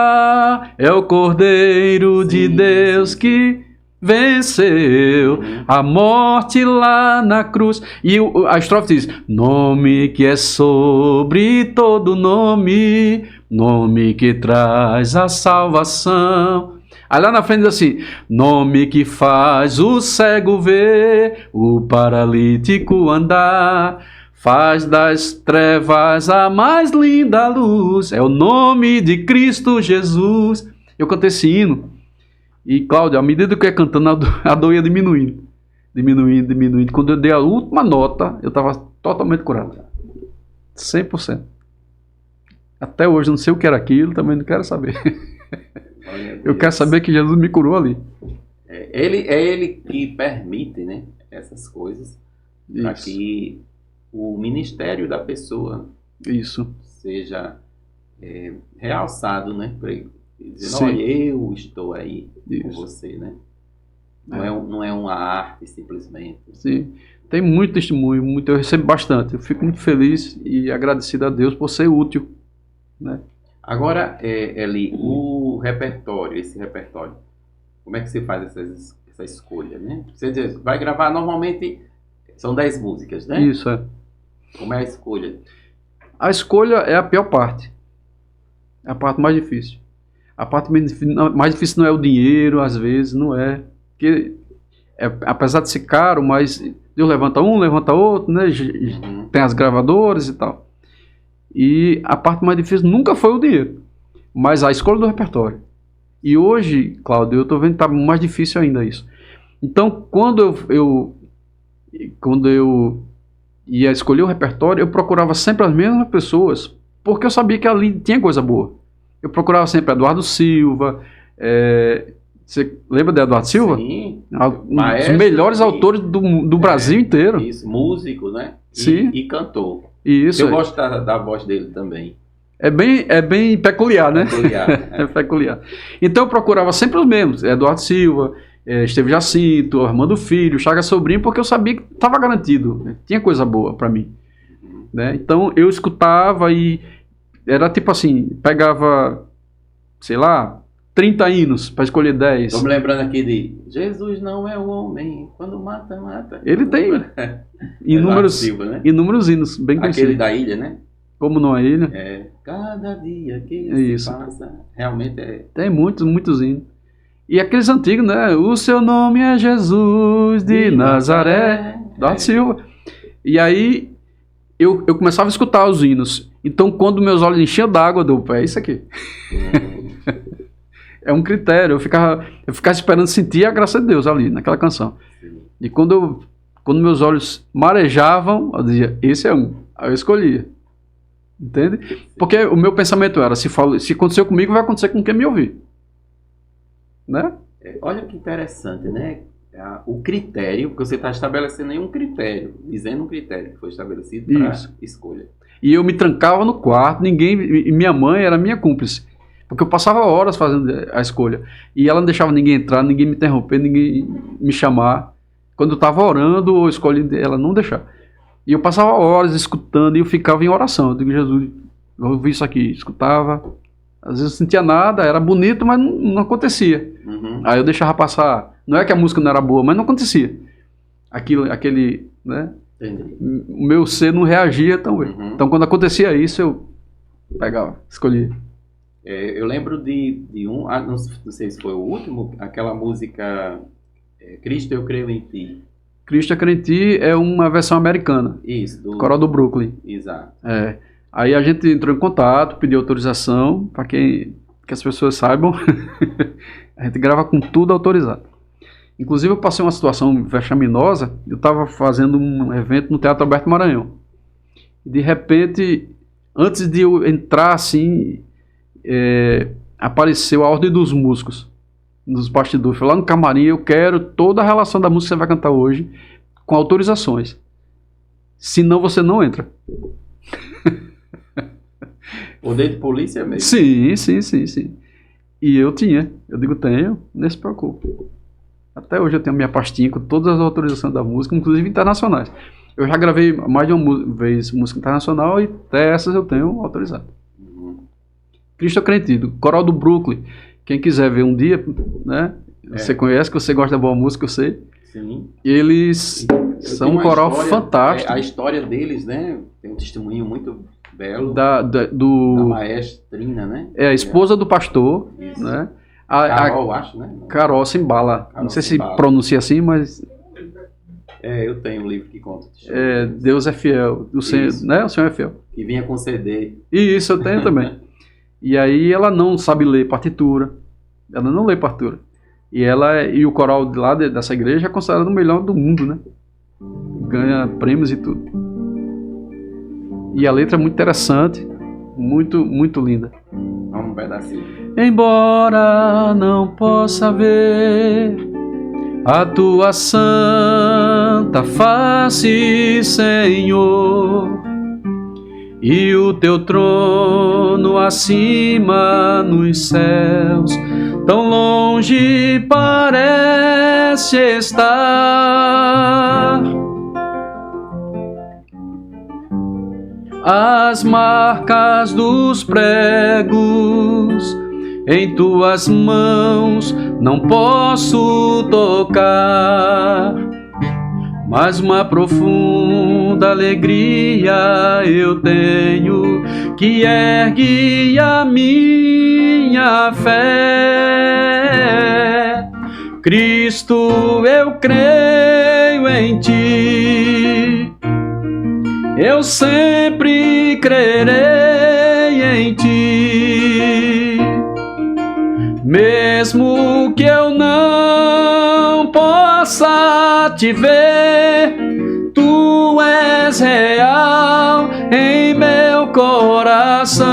é o Cordeiro de Deus que venceu a morte lá na cruz. E a estrofe diz, nome que é sobre todo nome, nome que traz a salvação. Aí lá na frente diz assim, nome que faz o cego ver, o paralítico andar, faz das trevas a mais linda luz, é o nome de Cristo Jesus. Eu cantei esse hino, e Cláudia, à medida que eu ia cantando, a dor ia diminuindo. Quando eu dei a última nota, eu estava totalmente curado. 100%. Até hoje, não sei o que era aquilo, também não quero saber. Eu quero saber que Jesus me curou ali. É ele que permite, né, essas coisas para que o ministério da pessoa seja realçado, né? Dizendo, olha, eu estou aí com você, né? Não é uma arte simplesmente. Sim. Tem muito testemunho, eu recebo bastante. Eu fico muito feliz e agradecido a Deus por ser útil, né? Agora, Eli, esse repertório, como é que você faz essa escolha, né? Você vai gravar, normalmente, são 10 músicas, né? Isso, é. Como é a escolha? A escolha é a pior parte. É a parte mais difícil. A parte mais difícil não é o dinheiro, às vezes, não é. Porque, apesar de ser caro, mas Deus levanta um, levanta outro, né? Tem as gravadoras e tal. E a parte mais difícil nunca foi o dinheiro, mas a escolha do repertório. E hoje, Cláudio, eu estou vendo que está mais difícil ainda isso. Então, quando eu ia escolher o repertório, eu procurava sempre as mesmas pessoas, porque eu sabia que ali tinha coisa boa. Eu procurava sempre Eduardo Silva. Você lembra de Eduardo Silva? Sim. Um dos melhores autores do Brasil inteiro. Isso, músico, né? Sim. E cantor. Isso. Eu gosto da voz dele também. É bem peculiar, né? É peculiar. Então eu procurava sempre os mesmos. Eduardo Silva, Esteve Jacinto, Armando Filho, Chagas Sobrinho, porque eu sabia que estava garantido, né? Tinha coisa boa para mim, né? Então eu escutava e era tipo assim, pegava, sei lá, 30 hinos para escolher 10. Estou me lembrando aqui de Jesus não é o homem, quando mata, mata. Ele tem inúmeros, Silva, né? Inúmeros hinos bem conhecidos. Aquele da ilha, né? Como não é ilha? Cada dia que Isso. se passa, realmente é... Tem muitos hinos. E aqueles antigos, né? O seu nome é Jesus de Nazaré. Eduardo Silva. E aí eu começava a escutar os hinos. Então quando meus olhos enchiam d'água, eu falei, é isso aqui. É um critério. Eu ficava esperando sentir a graça de Deus ali, naquela canção. E quando meus olhos marejavam, eu dizia, esse é um. Aí eu escolhia. Entende? Porque o meu pensamento era, se aconteceu comigo, vai acontecer com quem me ouvir. Né? Olha que interessante, né? O critério, porque você está estabelecendo aí um critério, dizendo um critério que foi estabelecido para escolha. E eu me trancava no quarto, e minha mãe era minha cúmplice, porque eu passava horas fazendo a escolha, e ela não deixava ninguém entrar, ninguém me interromper, ninguém me chamar. Quando eu estava orando ou escolhendo, ela não deixava. E eu passava horas escutando e eu ficava em oração. Eu digo, Jesus, eu ouvi isso aqui, escutava. Às vezes eu sentia nada, era bonito, mas não acontecia. Aí eu deixava passar. Não é que a música não era boa, mas não acontecia. Aquele, né? Entendi. O meu ser não reagia tão bem. Então quando acontecia isso, eu pegava, escolhia. Eu lembro de um, não sei se foi o último, aquela música Cristo, eu creio em ti. Cristo, eu creio em ti é uma versão americana. Isso. Coral do Brooklyn. Exato. Aí a gente entrou em contato, pediu autorização, para que as pessoas saibam, a gente grava com tudo autorizado. Inclusive eu passei uma situação vexaminosa, eu estava fazendo um evento no Teatro Alberto Maranhão. E de repente, antes de eu entrar assim, apareceu a Ordem dos Músicos, nos bastidores. Foi lá no camarim, eu quero toda a relação da música que você vai cantar hoje, com autorizações. Senão você não entra. Poder de polícia mesmo? Sim. E eu tenho, nem se preocupe. Até hoje eu tenho minha pastinha com todas as autorizações da música, inclusive internacionais. Eu já gravei mais de uma vez música internacional e até essas eu tenho autorizado. Cristo, eu creio em ti, do Coral do Brooklyn. Quem quiser ver um dia, né? Você conhece, que você gosta da boa música, eu sei. Sim. Eles são um coral fantástico. A história deles, né? Tem um testemunho muito belo da maestrina, né? A esposa do pastor, isso. Né? Carol, acho, né? Carol Simbala. Não sei se pronuncia assim, mas... eu tenho um livro que conta. Deus é fiel. O Senhor, né? O Senhor é fiel. Que vinha com CD. Isso, eu tenho também. E aí ela não sabe ler partitura. Ela não lê partitura. E o coral de lá dessa igreja é considerado o melhor do mundo, né? Ganha prêmios e tudo. E a letra é muito interessante, muito, muito linda. Vamos um pedacinho. Embora não possa ver a tua santa face, Senhor, e o teu trono acima nos céus, tão longe parece estar. As marcas dos pregos em tuas mãos não posso tocar, mas uma profunda alegria eu tenho que ergue a minha fé. Cristo, eu creio em ti, eu sempre crerei em ti, mesmo que eu não possa possa te ver, tu és real em meu coração.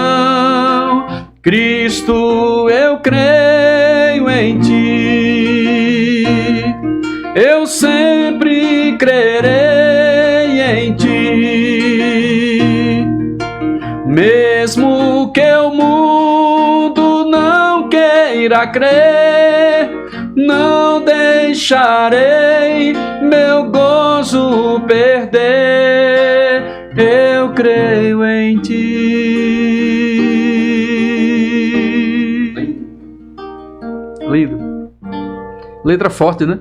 Cristo, eu creio em ti, eu sempre crerei em ti, mesmo que o mundo não queira crer, não deixarei meu gozo perder, eu creio em ti. Lindo. Letra forte, né?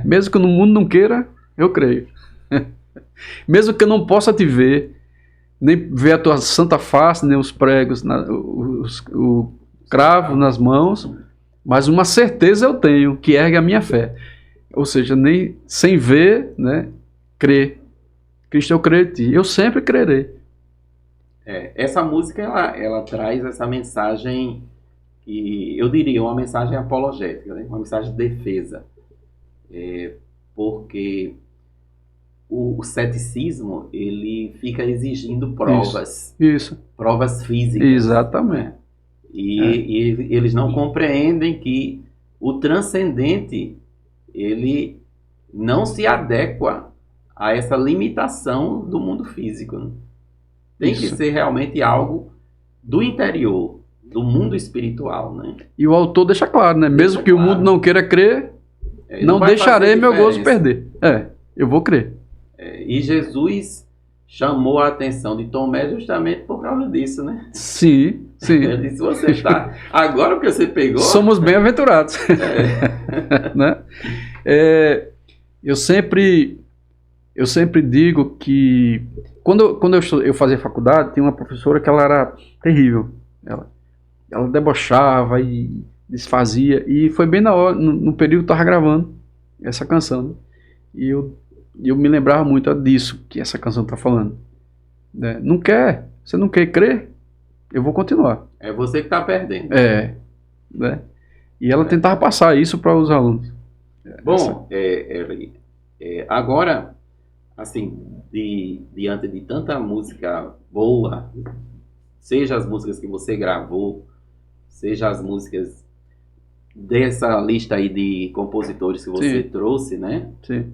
Mesmo que o mundo não queira, eu creio. Mesmo que eu não possa te ver, nem ver a tua santa face, nem os pregos, o cravo nas mãos, mas uma certeza eu tenho, que ergue a minha fé. Ou seja, nem sem ver, né, crer. Cristo, eu creio em ti. Eu sempre crerei. Essa música, ela traz essa mensagem, que eu diria uma mensagem apologética, né? Uma mensagem de defesa. Porque o ceticismo, ele fica exigindo provas. Isso. Provas físicas. Exatamente. Né? E eles não compreendem que o transcendente, ele não se adequa a essa limitação do mundo físico. Né? Tem que ser realmente algo do interior, do mundo espiritual. Né? E o autor deixa claro, né? Mesmo que o mundo não queira crer, não deixarei meu gozo perder. Eu vou crer. E Jesus chamou a atenção de Tomé justamente por causa disso, né? Sim. Ele disse, você está... Agora que você pegou... Somos bem-aventurados. Né? Eu sempre digo que... Quando eu fazia faculdade, tinha uma professora que ela era terrível. Ela debochava e desfazia. E foi bem na hora, no período que eu estava gravando essa canção. Né? E eu me lembrava muito disso que essa canção está falando. Né? Você não quer crer? Eu vou continuar. É você que está perdendo. Né? E ela tentava passar isso para os alunos. Bom, agora, assim, diante de tanta música boa, seja as músicas que você gravou, seja as músicas dessa lista aí de compositores que você trouxe, né? Sim.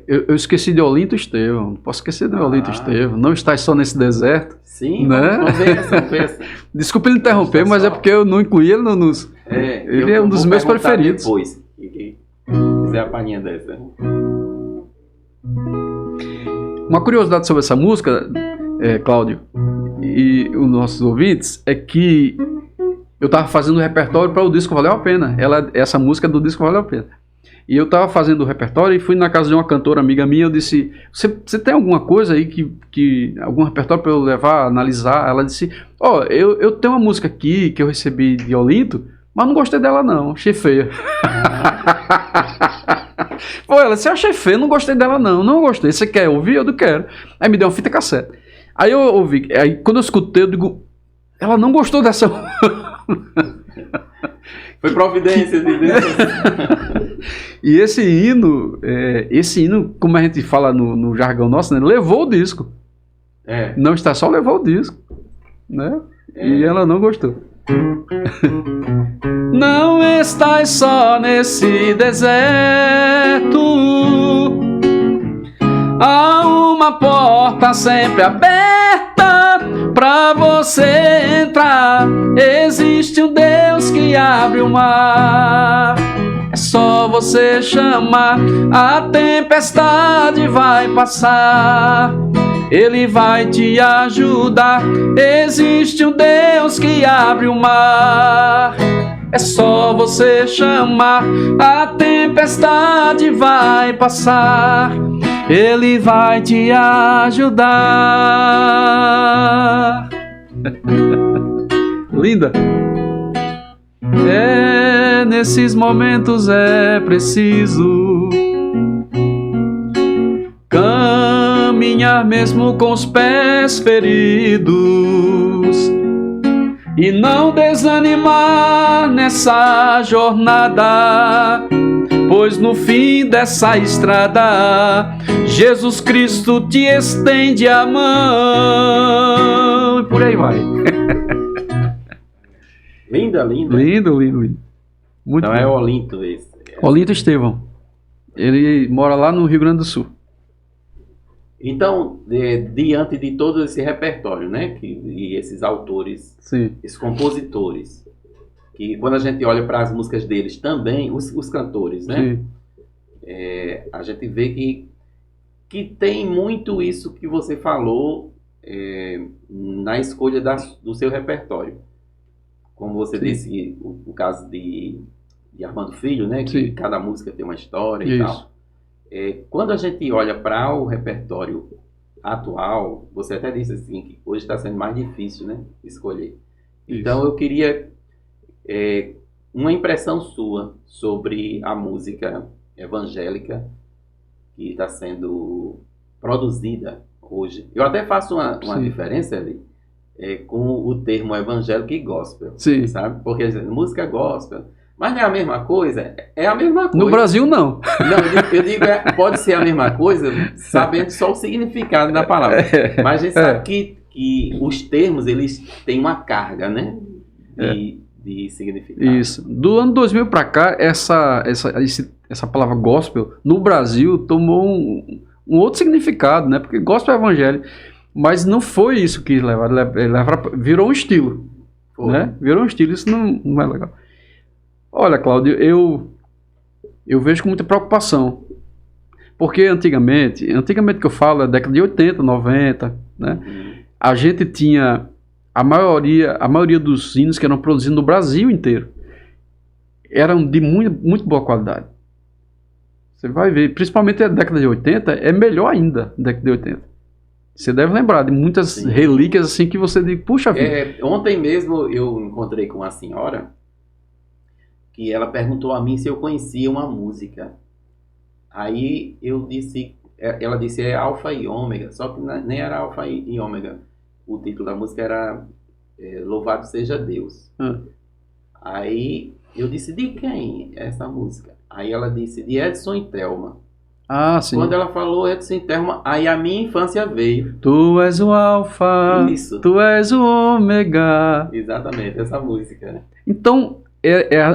Eu esqueci de Olinto Estevão, não posso esquecer de Olinto Estevão. Não estás só nesse deserto. Sim, né? vamos ver essa. Desculpa ele interromper, mas é porque eu não incluí ele nos... ele é um dos meus preferidos. Depois, fizer a palhinha dessa. Uma curiosidade sobre essa música, Cláudio, e os nossos ouvintes, é que eu estava fazendo o repertório para o disco Valeu a Pena. Essa música do disco Valeu a Pena. E eu estava fazendo o repertório e fui na casa de uma cantora amiga minha. Eu disse, você tem alguma coisa aí, algum repertório para eu levar, analisar? Ela disse, eu tenho uma música aqui que eu recebi de Olinto, mas não gostei dela não, achei feia. Ela disse, eu achei feia, não gostei dela não gostei. Você quer ouvir? Eu não quero. Aí me deu uma fita cassete. Aí eu ouvi, aí quando eu escutei, eu digo, ela não gostou dessa... Foi providência de Deus. E esse hino, como a gente fala no jargão nosso, né, levou o disco. Não está só, levou o disco. Né? E ela não gostou. Não estás só nesse deserto, há uma porta sempre aberta pra você entrar. Existe um Deus que abre o mar. É só você chamar, a tempestade vai passar. Ele vai te ajudar. Existe um Deus que abre o mar. É só você chamar, a tempestade vai passar. Ele vai te ajudar. Linda. Nesses momentos é preciso caminhar mesmo com os pés feridos. e não desanimar nessa jornada, pois no fim dessa estrada Jesus Cristo te estende a mão. E por aí vai. Linda, linda. Lindo, lindo, lindo. Muito Então bom. é Olinto esse. Olinto Estevão. Ele mora lá no Rio Grande do Sul. Então, diante de todo esse repertório, né? E esses autores, Sim. esses compositores, que quando a gente olha para as músicas deles também, os cantores, né? Sim. A gente vê que tem muito isso que você falou na escolha do seu repertório. Como você Sim. disse, o caso de Armando Filho, né? Que Sim. cada música tem uma história e Isso. tal. Quando a gente olha para o repertório atual, você até disse assim, que hoje está sendo mais difícil, né? Escolher. Então eu queria uma impressão sua sobre a música evangélica que está sendo produzida hoje. Eu até faço uma Sim. diferença ali com o termo evangélico e gospel, Sim. sabe? Porque música gospel, mas não é a mesma coisa? É a mesma coisa. No Brasil, não. Não, eu digo pode ser a mesma coisa, sabendo só o significado da palavra. Mas a gente sabe que os termos, eles têm uma carga, né? De significado. Isso. Do ano 2000 para cá, essa palavra gospel, no Brasil, tomou um outro significado, né? Porque gospel é evangelho. Mas não foi isso que virou um estilo. Né? Virou um estilo, isso não é legal. Olha, Cláudio, eu vejo com muita preocupação. Porque antigamente que eu falo, é década de 80, 90, né? A gente tinha a maioria dos hinos que eram produzidos no Brasil inteiro eram de muito boa qualidade. Você vai ver, principalmente a década de 80, é melhor ainda a década de 80. Você deve lembrar de muitas Sim. relíquias assim que você diz, puxa vida. Ontem mesmo eu encontrei com uma senhora que ela perguntou a mim se eu conhecia uma música. Aí ela disse é Alfa e Ômega, só que nem era Alfa e Ômega. O título da música era Louvado Seja Deus. Aí eu disse, de quem é essa música? Aí ela disse, de Edson e Thelma. Ah, sim. Quando ela falou Edson e Thelma, aí a minha infância veio. Tu és o Alfa, Isso. Tu és o Ômega. Exatamente, essa música, né? Então,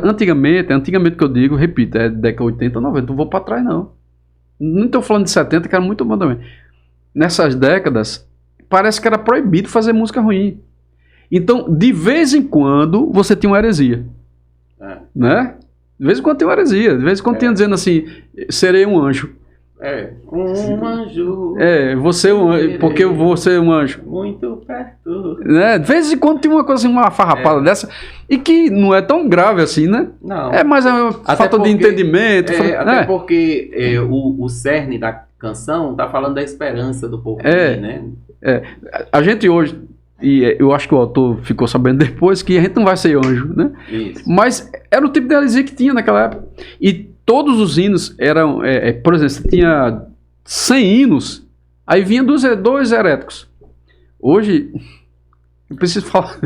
antigamente que eu digo, repito, é década 80, 90, não vou para trás não. Não estou falando de 70, que era muito bom também. Nessas décadas, parece que era proibido fazer música ruim. Então, de vez em quando, você tinha uma heresia. Né? De vez em quando tem uma heresia. De vez em quando tinha dizendo assim, serei um anjo. Um anjo. Você é um anjo, porque eu vou ser um anjo. Muito perto. Né? De vez em quando tem uma coisa, uma farrapada dessa, e que não é tão grave assim, né? Não. Mas é uma falta de entendimento. Até porque o cerne da canção tá falando da esperança do povo, né? A gente hoje, e eu acho que o autor ficou sabendo depois, que a gente não vai ser anjo, né? Isso. Mas era o tipo de heresia que tinha naquela época. E todos os hinos eram, por exemplo, você tinha 100 hinos, aí vinha dois heréticos. Hoje, eu preciso falar,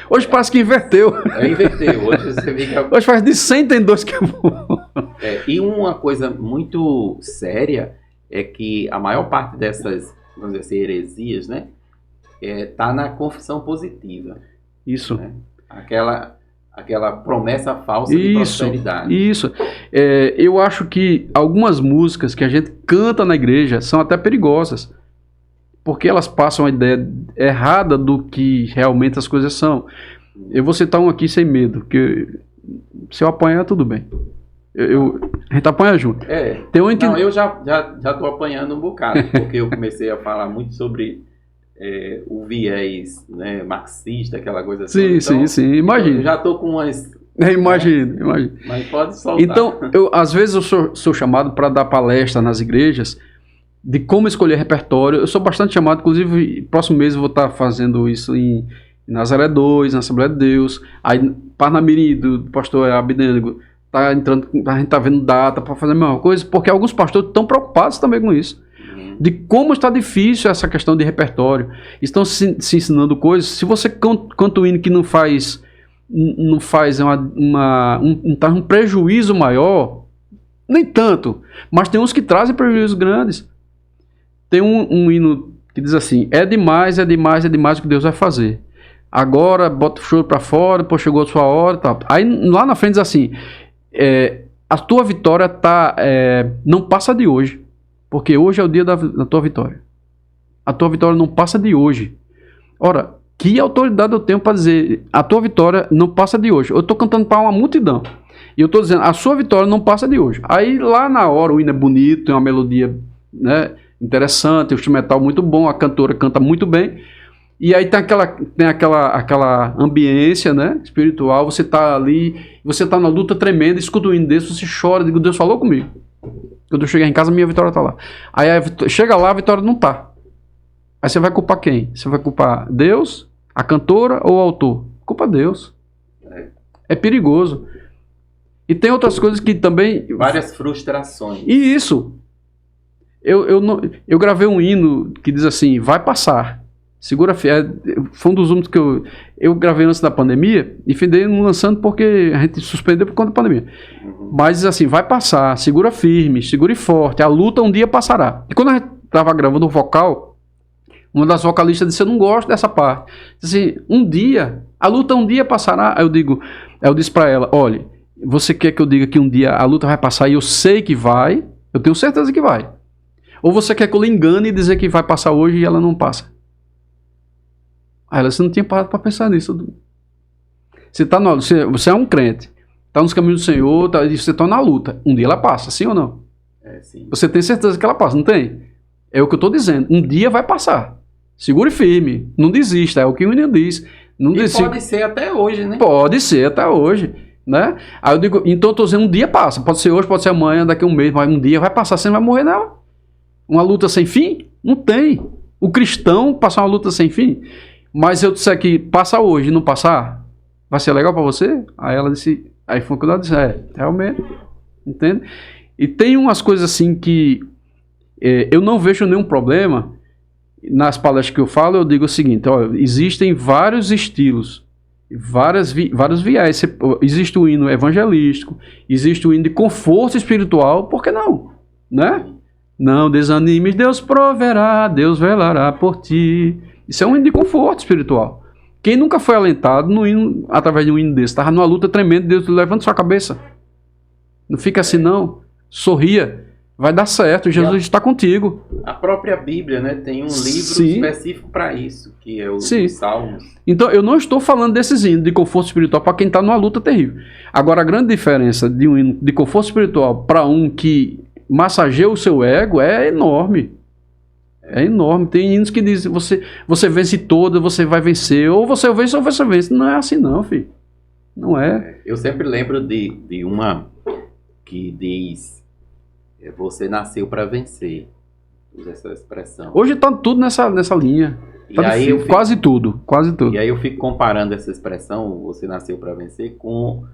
hoje parece que inverteu. Inverteu, hoje você vê que... Hoje faz de 100 tem dois que é bom. E uma coisa muito séria é que a maior parte dessas, vamos dizer assim, heresias, né, tá na confissão positiva. Isso. Né? Aquela promessa falsa de prosperidade. Isso. Eu acho que algumas músicas que a gente canta na igreja são até perigosas, porque elas passam a ideia errada do que realmente as coisas são. Eu vou citar um aqui sem medo, que se eu apanhar, tudo bem. A gente apanha junto. Não, eu já tô apanhando um bocado, porque eu comecei a falar muito sobre o viés, né, marxista, aquela coisa assim. Sim, imagina. Eu já tô com umas... Imagino. Mas pode soltar. Então, às vezes eu sou chamado para dar palestra nas igrejas de como escolher repertório. Eu sou bastante chamado, inclusive, próximo mês eu vou estar fazendo isso em Nazaré 2, na Assembleia de Deus. Aí, Parnamirim, do pastor Abidênego, tá entrando, a gente tá vendo data para fazer a mesma coisa, porque alguns pastores estão preocupados também com isso. de como está difícil essa questão de repertório. Estão se ensinando coisas. Se você canta um hino que não faz um prejuízo maior, nem tanto, mas tem uns que trazem prejuízos grandes. Tem um hino que diz assim: é demais o que Deus vai fazer. Agora bota o choro para fora, depois chegou a sua hora, tal. Aí lá na frente diz assim: a tua vitória não passa de hoje, porque hoje é o dia da tua vitória. A tua vitória não passa de hoje. Ora, que autoridade eu tenho para dizer a tua vitória não passa de hoje? Eu estou cantando para uma multidão e eu estou dizendo a sua vitória não passa de hoje. Aí lá na hora o hino é bonito, tem uma melodia, né, interessante, o instrumental muito bom, a cantora canta muito bem. E aí tem aquela ambiência, né, espiritual, você está ali, você está na luta tremenda, escuta um hino desse, você chora, digo, Deus falou comigo. Quando eu chegar em casa, minha vitória está lá. Aí chega lá, a vitória não está. Aí você vai culpar quem? Você vai culpar Deus, a cantora ou o autor? Culpa Deus. É perigoso. E tem outras coisas que também... Várias frustrações. E isso. Eu gravei um hino que diz assim, vai passar. Segura firme. Foi um dos únicos que eu gravei antes da pandemia e findei não lançando porque a gente suspendeu por conta da pandemia. Mas diz assim, vai passar, segura firme, segure forte, a luta um dia passará. E quando a gente estava gravando o vocal, uma das vocalistas disse, eu não gosto dessa parte. Disse assim, a luta um dia passará. Aí eu disse para ela, olha, você quer que eu diga que um dia a luta vai passar e eu sei que vai, eu tenho certeza que vai. Ou você quer que eu lhe engane e dizer que vai passar hoje e ela não passa? Aí ela, você não tinha parado para pensar nisso. Você é um crente, está nos caminhos do Senhor, você está na luta. Um dia ela passa, sim ou não? Sim. Você tem certeza que ela passa, não tem? É o que eu estou dizendo. Um dia vai passar. Segure firme, não desista, é o que o menino diz. Não desista. Pode ser até hoje, né? Pode ser até hoje, né? Aí eu digo, então eu estou dizendo, um dia passa. Pode ser hoje, pode ser amanhã, daqui a um mês, mas um dia vai passar, você não vai morrer não. Uma luta sem fim? Não tem. O cristão passar uma luta sem fim? Mas eu disser que passa hoje e não passar, vai ser legal para você? Aí ela disse, aí foi quando ela disse, realmente, entende? E tem umas coisas assim que eu não vejo nenhum problema. Nas palestras que eu falo, eu digo o seguinte, olha, existem vários estilos, vários viés. Existe o hino evangelístico, existe o hino de conforto espiritual, por que não? Né? Não desanimes, Deus proverá, Deus velará por ti. Isso é um hino de conforto espiritual. Quem nunca foi alentado no hino, através de um hino desse? Estava numa luta tremenda, Deus levanta sua cabeça. Não fica assim não. Sorria. Vai dar certo, Jesus está contigo. A própria Bíblia, né, tem um livro específico para isso, que é os Salmos. Então, eu não estou falando desses hinos de conforto espiritual para quem está numa luta terrível. Agora, a grande diferença de um hino de conforto espiritual para um que massageia o seu ego é enorme. É enorme. Tem hinos que dizem, você vence toda, você vai vencer, ou você vence ou você vence. Não é assim não, filho. Não é. Eu sempre lembro de uma que diz, você nasceu para vencer. Usa essa expressão. Hoje está tudo nessa linha. Tá difícil, quase tudo. E aí eu fico comparando essa expressão, você nasceu para vencer, com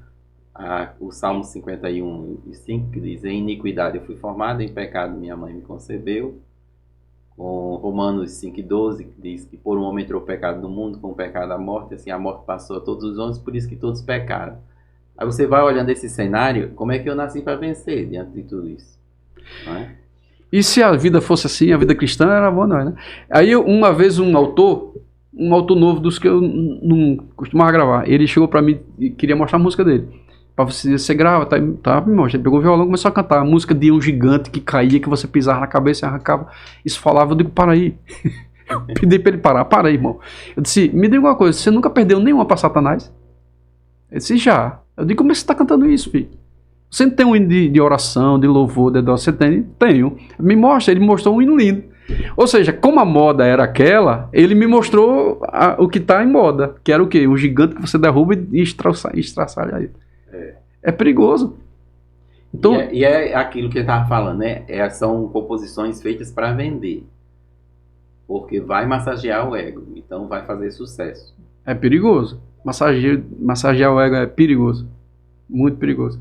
o Salmo 51:5, que diz, em iniquidade eu fui formado, em pecado minha mãe me concebeu. Com Romanos 5:12, que diz que por um homem entrou o pecado no mundo, com o pecado a morte, assim a morte passou a todos os homens, por isso que todos pecaram. Aí você vai olhando esse cenário, como é que eu nasci para vencer diante de tudo isso? Não é? E se a vida fosse assim, a vida cristã era boa, não é, né? Aí uma vez um autor novo dos que eu não costumava gravar, ele chegou para mim e queria mostrar a música dele. Para você grava, tá, me mostra. Ele pegou o violão e começou a cantar a música de um gigante que caía, que você pisava na cabeça e arrancava. Isso falava, eu digo, para aí. Eu pedi para ele parar, para aí, irmão. Eu disse, me diga uma coisa, você nunca perdeu nenhuma para Satanás? Ele disse, já. Eu digo, como é que você está cantando isso, filho? Você não tem um hino de oração, de louvor, de adoração? Você tem? Tenho. Me mostra, ele mostrou um hino lindo. Ou seja, como a moda era aquela, ele me mostrou o que está em moda, que era o quê? Um gigante que você derruba e estraçalha ele. É perigoso. Então, e é aquilo que eu estava falando, né? São composições feitas para vender. Porque vai massagear o ego. Então vai fazer sucesso. É perigoso. Massagear o ego é perigoso. Muito perigoso.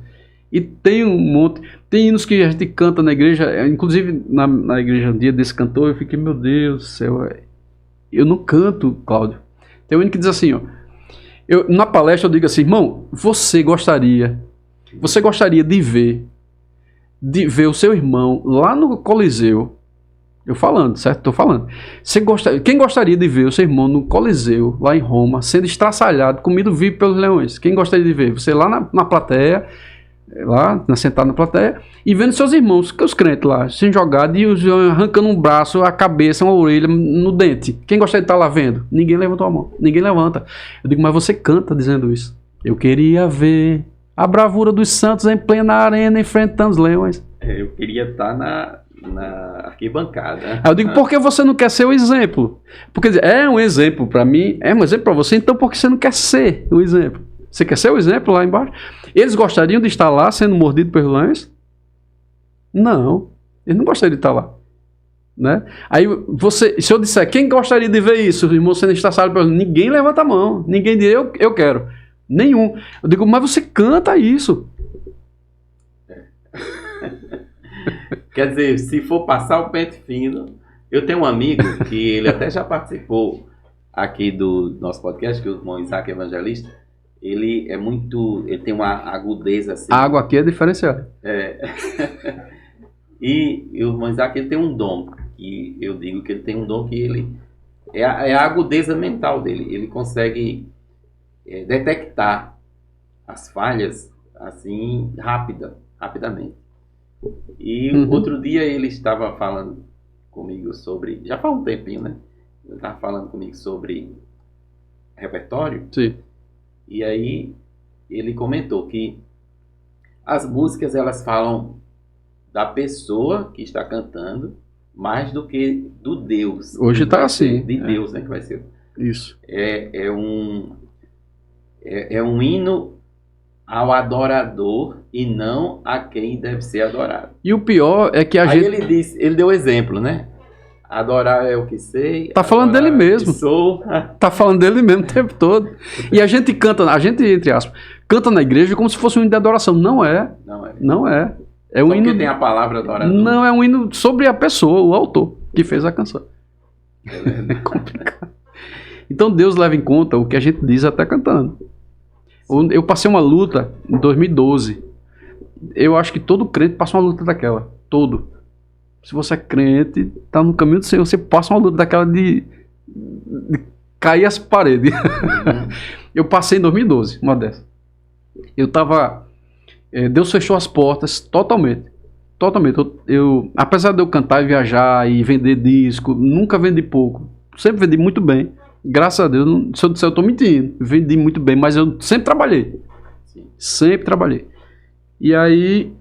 E tem um monte, tem hinos que a gente canta na igreja, inclusive na igreja um dia desse cantor, eu fiquei, meu Deus do céu, eu não canto, Cláudio. Tem um hino que diz assim, ó, na palestra eu digo assim, irmão, você gostaria de ver o seu irmão lá no Coliseu, eu falando, certo? Estou falando. Quem gostaria de ver o seu irmão no Coliseu, lá em Roma, sendo estraçalhado, comido vivo pelos leões? Quem gostaria de ver? Você lá na plateia, sentado na plateia, e vendo seus irmãos, os crentes lá, sendo jogados e arrancando um braço, a cabeça, uma orelha no dente. Quem gostaria de estar lá vendo? Ninguém levantou a mão. Ninguém levanta. Eu digo, mas você canta dizendo isso. Eu queria ver a bravura dos santos em plena arena enfrentando os leões. Eu queria estar na arquibancada. Aí eu digo, por que você não quer ser o exemplo? Porque é um exemplo para mim, é um exemplo para você, então por que você não quer ser o exemplo? Você quer ser o exemplo lá embaixo? Eles gostariam de estar lá sendo mordido pelos leões? Não, eles não gostariam de estar lá. Né? Aí se eu disser, quem gostaria de ver isso? O irmão sendo estraçalhado pelos leões? Ninguém levanta a mão, ninguém diz, eu quero. Nenhum. Eu digo, mas você canta isso. Quer dizer, se for passar o pente fino, eu tenho um amigo que ele até já participou aqui do nosso podcast, que é o irmão Isaac Evangelista. Ele tem uma agudeza assim. A água aqui é diferenciada. E o irmão Isaac, ele tem um dom, e eu digo que ele tem um dom que ele é a agudeza mental dele. Ele consegue detectar as falhas assim rapidamente. E outro dia ele estava falando comigo sobre, já faz um tempinho, né? Ele estava falando comigo sobre repertório. Sim. E aí ele comentou que as músicas, elas falam da pessoa que está cantando mais do que do Deus. Hoje está assim. De Deus, né? Que vai ser. Isso. É um hino ao adorador e não a quem deve ser adorado. E o pior é que Aí ele deu exemplo, né? Adorar é o que sei. Tá falando dele mesmo. Sou. Tá falando dele mesmo o tempo todo. E a gente canta, entre aspas, canta na igreja como se fosse um hino de adoração. Não é. Não é. É um hino. Porque tem a palavra adorador. Não, é um hino sobre a pessoa, o autor, que fez a canção. É complicado. Então Deus leva em conta o que a gente diz até cantando. Eu passei uma luta em 2012. Eu acho que todo crente passa uma luta daquela. Todo. Se você é crente, está no caminho do Senhor, você passa uma luta daquela de cair as paredes. Eu passei em 2012, uma dessas. Deus fechou as portas totalmente. Totalmente. Apesar de eu cantar e viajar e vender disco, nunca vendi pouco. Sempre vendi muito bem. Graças a Deus, se eu disser eu estou mentindo, vendi muito bem, mas eu sempre trabalhei. Sim. Sempre trabalhei. E aí,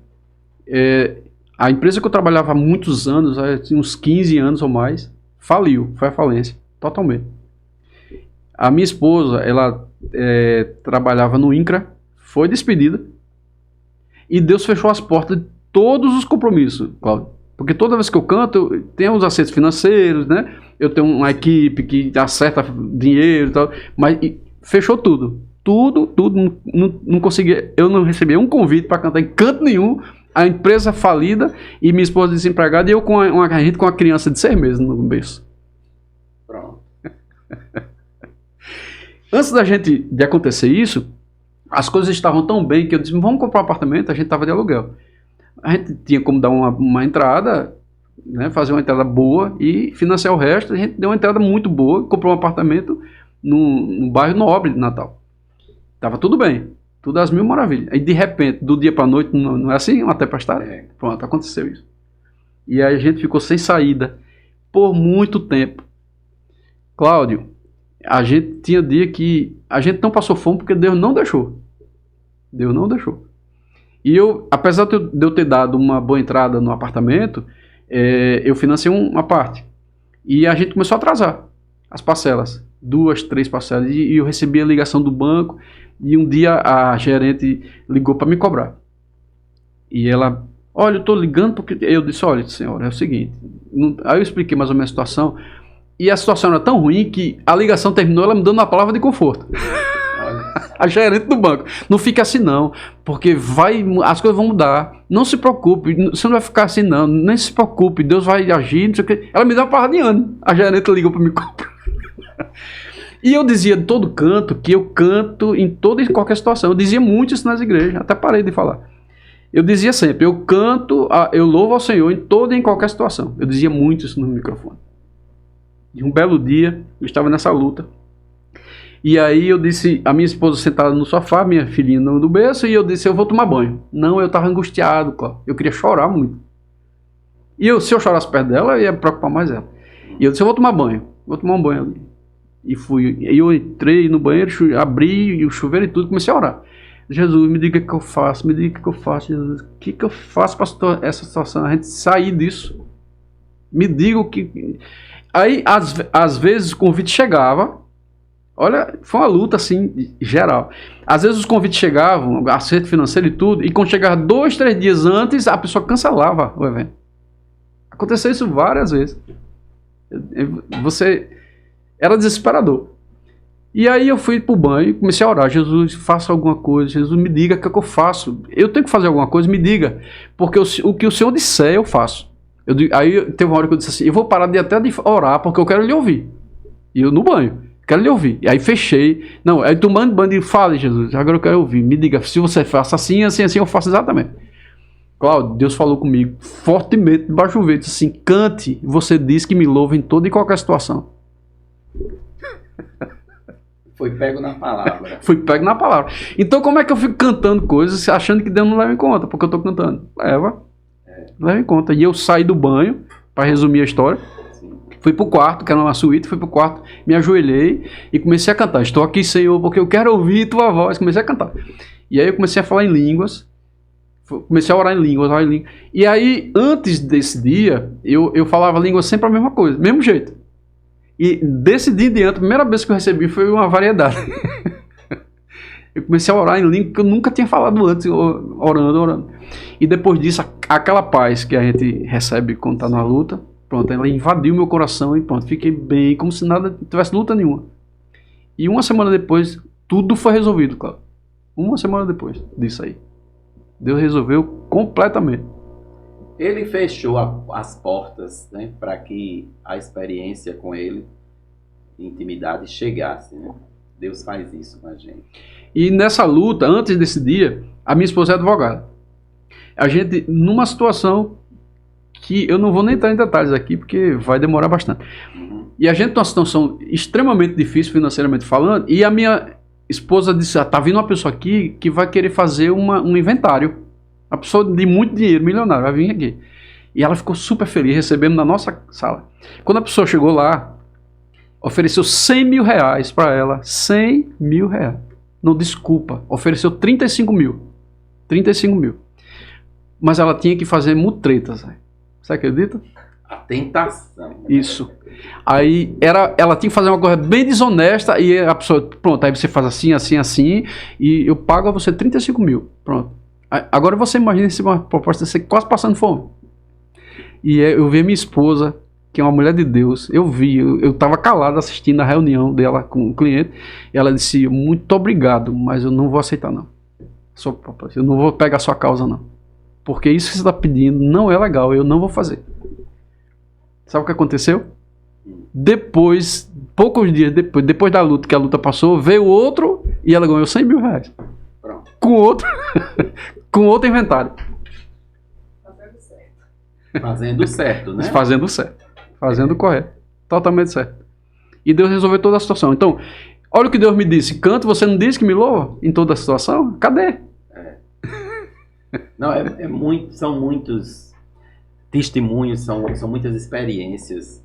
a empresa que eu trabalhava há muitos anos, tinha uns 15 anos ou mais, faliu, foi à falência, totalmente. A minha esposa, ela trabalhava no INCRA, foi despedida, e Deus fechou as portas de todos os compromissos, Cláudio. Porque toda vez que eu canto, tem os acertos financeiros, né? Eu tenho uma equipe que acerta dinheiro e tal, mas fechou tudo. Tudo, não conseguia, eu não recebia um convite para cantar em canto nenhum, a empresa falida e minha esposa desempregada e eu com a gente com uma criança de 6 meses no berço. Pronto. Antes de acontecer isso, as coisas estavam tão bem que eu disse, vamos comprar um apartamento, a gente estava de aluguel. A gente tinha como dar uma entrada, né, fazer uma entrada boa e financiar o resto. A gente deu uma entrada muito boa, comprou um apartamento no bairro Nobre de Natal. Tava tudo bem, tudo às mil maravilhas. Aí de repente, do dia para a noite, não é assim, uma tempestade? Pronto, aconteceu isso. E aí a gente ficou sem saída por muito tempo. Cláudio, a gente tinha dia que a gente não passou fome porque Deus não deixou. Deus não deixou. E eu, apesar de eu ter dado uma boa entrada no apartamento, eu financei uma parte. E a gente começou a atrasar as parcelas. 2, 3 parcelas. E eu recebi a ligação do banco. E um dia a gerente ligou para me cobrar. E ela, olha, eu estou ligando porque... Eu disse, olha, senhora, é o seguinte. Aí eu expliquei mais ou menos a situação. E a situação era tão ruim que a ligação terminou ela me dando uma palavra de conforto. A gerente do banco. Não fica assim não, porque as coisas vão mudar. Não se preocupe, você não vai ficar assim não, nem se preocupe, Deus vai agir, não sei o quê. Ela me deu uma parada de ano. A gerente ligou para me comprar. E eu dizia de todo canto que eu canto em toda e qualquer situação. Eu dizia muito isso nas igrejas, até parei de falar. Eu dizia sempre, eu canto, eu louvo ao Senhor em toda e em qualquer situação. Eu dizia muito isso no microfone. E um belo dia, eu estava nessa luta. E aí eu disse, a minha esposa sentada no sofá, minha filhinha no berço, e eu disse, eu vou tomar banho. Não, eu estava angustiado, Cláudio. Eu queria chorar muito. E se eu chorasse perto dela, eu ia preocupar mais ela. E eu disse, eu vou tomar banho. Vou tomar um banho ali. E fui. E eu entrei no banheiro, abri o chuveiro e tudo, comecei a orar. Jesus, me diga o que eu faço, me diga o que eu faço, Jesus. O que eu faço para essa situação, a gente sair disso? Me diga o que... Aí, às vezes, o convite chegava. Olha, foi uma luta, assim, geral. Às vezes os convites chegavam, acerto financeiro e tudo, e quando chegava 2, 3 dias antes, a pessoa cancelava o evento. Aconteceu isso várias vezes. Era desesperador. E aí eu fui pro banho e comecei a orar. Jesus, faça alguma coisa. Jesus, me diga o que é que eu faço. Eu tenho que fazer alguma coisa, me diga. Porque o que o Senhor disser, eu faço. Aí teve uma hora que eu disse assim, eu vou parar até de orar, porque eu quero lhe ouvir. E eu no banho, quero lhe ouvir. E aí fechei. Não, aí tomando banho e fale, Jesus, agora eu quero ouvir. Me diga, se você faça assim, assim, assim, eu faço exatamente. Cláudio, Deus falou comigo fortemente debaixo do vento, assim, cante, você diz que me louva em toda e qualquer situação. Foi pego na palavra. Fui pego na palavra. Então como é que eu fico cantando coisas achando que Deus não leva em conta? Porque eu estou cantando. Leva em conta. E eu saí do banho, para resumir a história. Sim. Fui pro quarto, que era uma suíte, fui pro quarto, me ajoelhei e comecei a cantar. Estou aqui, Senhor, porque eu quero ouvir tua voz. Comecei a cantar. E aí eu comecei a falar em línguas. Comecei a orar em línguas, E aí, antes desse dia, eu falava línguas sempre a mesma coisa, mesmo jeito. E desse dia em diante, a primeira vez que eu recebi foi uma variedade. Eu comecei a orar em língua que eu nunca tinha falado antes, orando. E depois disso, aquela paz que a gente recebe quando está na luta, pronto, ela invadiu meu coração e pronto, fiquei bem, como se nada tivesse luta nenhuma. E uma semana depois, tudo foi resolvido, claro. Uma semana depois disso aí. Deus resolveu completamente. Ele fechou as portas, né, para que a experiência com ele, intimidade, chegasse. Né? Deus faz isso com a gente. E nessa luta, antes desse dia, a minha esposa é advogada. A gente, numa situação que eu não vou nem entrar em detalhes aqui, porque vai demorar bastante. Uhum. E a gente numa situação extremamente difícil, financeiramente falando, e a minha esposa disse, tá vindo uma pessoa aqui que vai querer fazer um inventário. Uma pessoa de muito dinheiro, milionária, vai vir aqui. E ela ficou super feliz, recebendo na nossa sala. Quando a pessoa chegou lá, ofereceu 100 mil reais para ela. 100 mil reais. Não, desculpa, ofereceu 35 mil. 35 mil. Mas ela tinha que fazer mutretas. Você acredita? A tentação. Isso. Aí ela tinha que fazer uma coisa bem desonesta e a pessoa, pronto, aí você faz assim, assim, assim e eu pago a você 35 mil. Pronto. Agora você imagina se uma proposta de você quase passando fome. E eu vi a minha esposa, que é uma mulher de Deus, eu estava calado assistindo a reunião dela com o cliente, e ela disse, muito obrigado, mas eu não vou aceitar não. Eu não vou pegar a sua causa não. Porque isso que você está pedindo não é legal, eu não vou fazer. Sabe o que aconteceu? Depois, poucos dias depois da luta, que a luta passou, veio outro e ela ganhou 100 mil reais. Pronto. Com outro inventário. Fazendo certo, né? Fazendo certo. Fazendo o correto. Totalmente certo. E Deus resolveu toda a situação. Então, olha o que Deus me disse. Canto, você não disse que me louva em toda a situação? Cadê? Não, são muitos testemunhos, são muitas experiências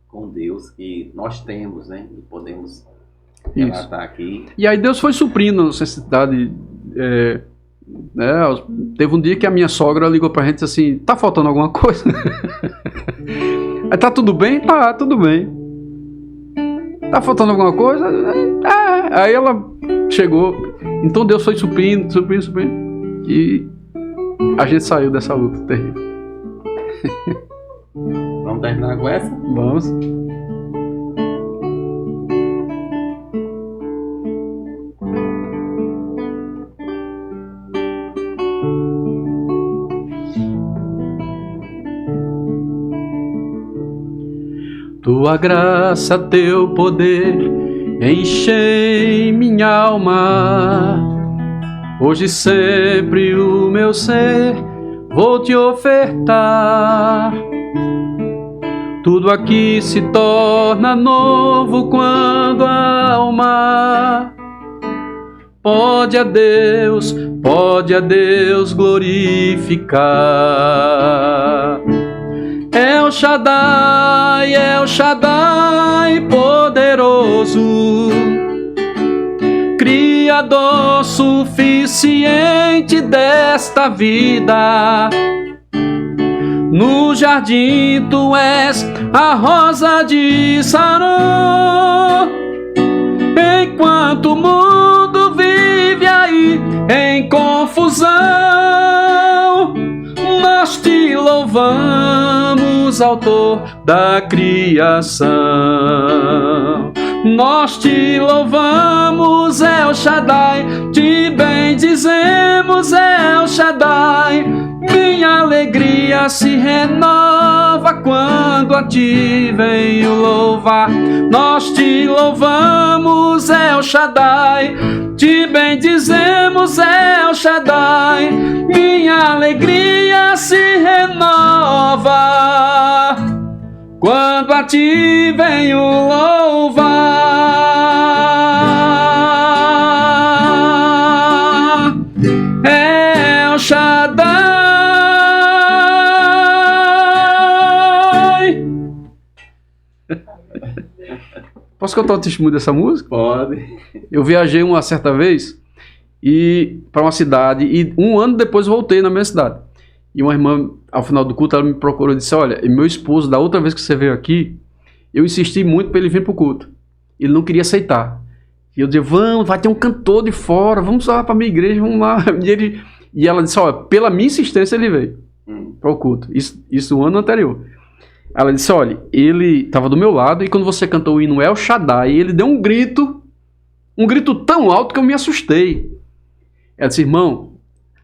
com Deus que nós temos, né? E podemos relatar aqui. E aí Deus foi suprindo a necessidade. Teve um dia que a minha sogra ligou pra gente e disse assim, tá faltando alguma coisa? Aí, tá tudo bem? Tá, tudo bem. Tá faltando alguma coisa? Aí ela chegou. Então Deus foi suprindo. E a gente saiu dessa luta terrível. Vamos terminar com essa? Vamos. tua graça, teu poder, enchei minha alma. Hoje sempre o meu ser vou te ofertar. Tudo aqui se torna novo quando a alma pode a Deus glorificar. El Shaddai poderoso, Criador suficiente desta vida. No jardim tu és a rosa de Sarão, enquanto o mundo vive aí em confusão. Nós te louvamos, Autor da criação. Nós te louvamos, El Shaddai, te bendizemos, El Shaddai. Minha alegria se renova quando a ti venho louvar. Nós te louvamos, El Shaddai, te bendizemos, El Shaddai. Minha alegria se renova quando a ti venho louvar. El Shaddai. Posso contar o testemunho dessa música? Pode. Eu viajei uma certa vez para uma cidade e um ano depois voltei na minha cidade. E uma irmã, ao final do culto, ela me procurou e disse: olha, meu esposo, da outra vez que você veio aqui, eu insisti muito para ele vir para o culto. Ele não queria aceitar. E eu disse: vamos, vai ter um cantor de fora, vamos lá para a minha igreja, vamos lá. E ela disse: olha, pela minha insistência ele veio para o culto. Isso no ano anterior. Ela disse: olha, ele estava do meu lado e quando você cantou o hino El Shaddai, ele deu um grito tão alto que eu me assustei. Ela disse: irmão,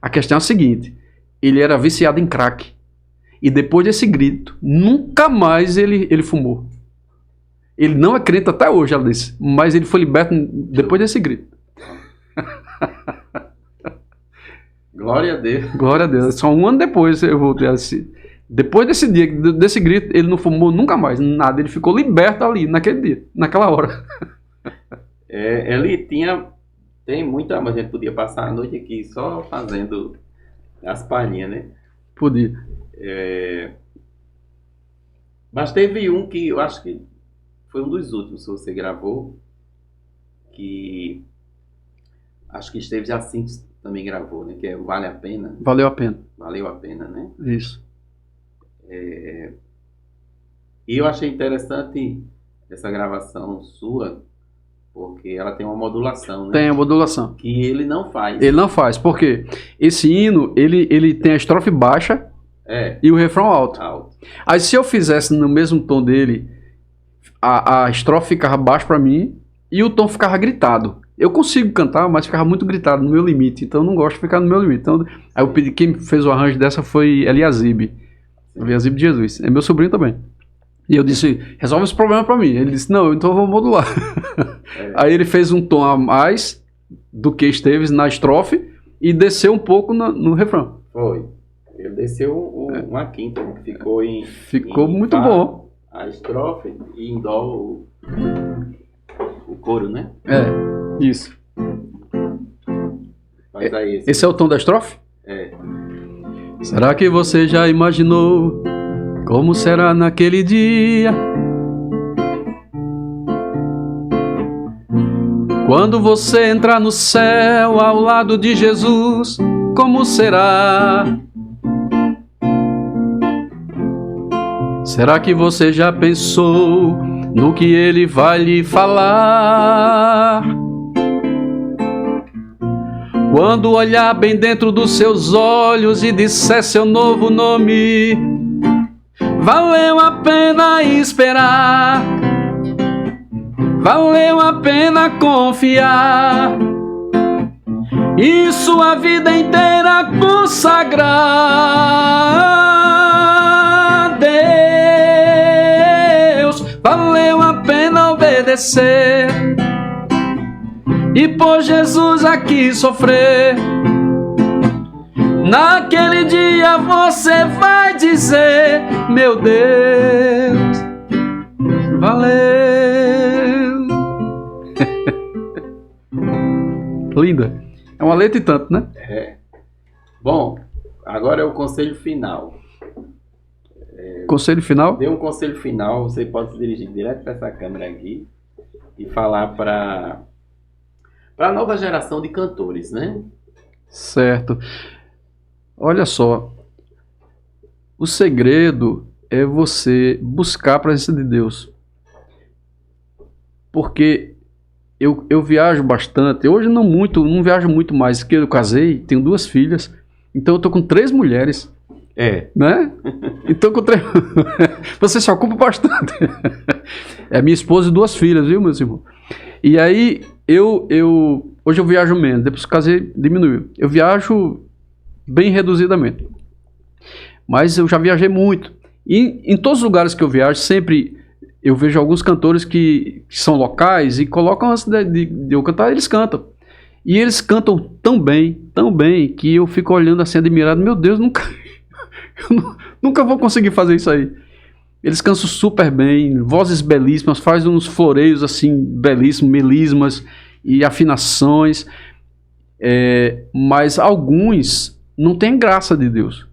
a questão é a seguinte, ele era viciado em crack e depois desse grito, nunca mais ele fumou. Ele não é crente até hoje, ela disse, mas ele foi liberto depois desse grito. Glória a Deus. Glória a Deus. Só um ano depois eu voltei assim. Depois desse dia, desse grito, ele não fumou nunca mais, nada. Ele ficou liberto ali, naquele dia, naquela hora. Ele tem muita... A gente podia passar a noite aqui só fazendo as palhinhas, né? Podia. Mas teve um que eu acho que foi um dos últimos que você gravou, que acho que Esteves Jacinto também gravou, né? Que é Vale a Pena. Valeu a pena. Valeu a pena, né? Isso. E eu achei interessante essa gravação sua, porque ela tem uma modulação, né? Tem a modulação. Que ele não faz. Ele não faz, por quê? Esse hino, ele tem a estrofe baixa e o refrão alto. Aí se eu fizesse no mesmo tom dele, a estrofe ficava baixa pra mim e o tom ficava gritado. Eu consigo cantar, mas ficava muito gritado, no meu limite. Então eu não gosto de ficar no meu limite. Então, aí eu pedi, quem fez o arranjo dessa foi Eliasib. Eliasib de Jesus. É meu sobrinho também. E eu disse: resolve esse problema pra mim. Ele disse: não, então eu vou modular. Aí ele fez um tom a mais do que Esteves na estrofe e desceu um pouco no refrão. Foi. Ele desceu uma quinta, que ficou em... Ficou muito bom. A estrofe e em dó o coro, né? Isso. Mas aí esse é o tom da estrofe? Será que você já imaginou como será naquele dia? Quando você entrar no céu ao lado de Jesus, como será? Será que você já pensou no que ele vai lhe falar? Quando olhar bem dentro dos seus olhos e disser seu novo nome, valeu a pena esperar, valeu a pena confiar e sua vida inteira consagrar a Deus. Valeu padecer e por Jesus aqui sofrer. Naquele dia você vai dizer: meu Deus, valeu. Linda. É uma letra e tanto, né? É. Bom, agora é o conselho final. Conselho final? Dê um conselho final, você pode se dirigir direto para essa câmera aqui e falar para a nova geração de cantores, né? Certo. Olha só, o segredo é você buscar a presença de Deus. Porque eu viajo bastante, hoje não viajo muito mais, porque eu casei, tenho 2 filhas, então eu tô com 3 mulheres. Né? Então com 3... você se ocupa bastante. É minha esposa e 2 filhas, viu, meus irmãos? E aí, hoje eu viajo menos, depois que casei, diminuiu. Eu viajo bem reduzidamente. Mas eu já viajei muito. E em todos os lugares que eu viajo, sempre eu vejo alguns cantores que são locais e colocam antes de eu cantar, eles cantam. E eles cantam tão bem, que eu fico olhando assim, admirado. Meu Deus, nunca vou conseguir fazer isso aí. Eles cantam super bem, vozes belíssimas, fazem uns floreios assim, belíssimos, melismas e afinações. Mas alguns não têm graça de Deus.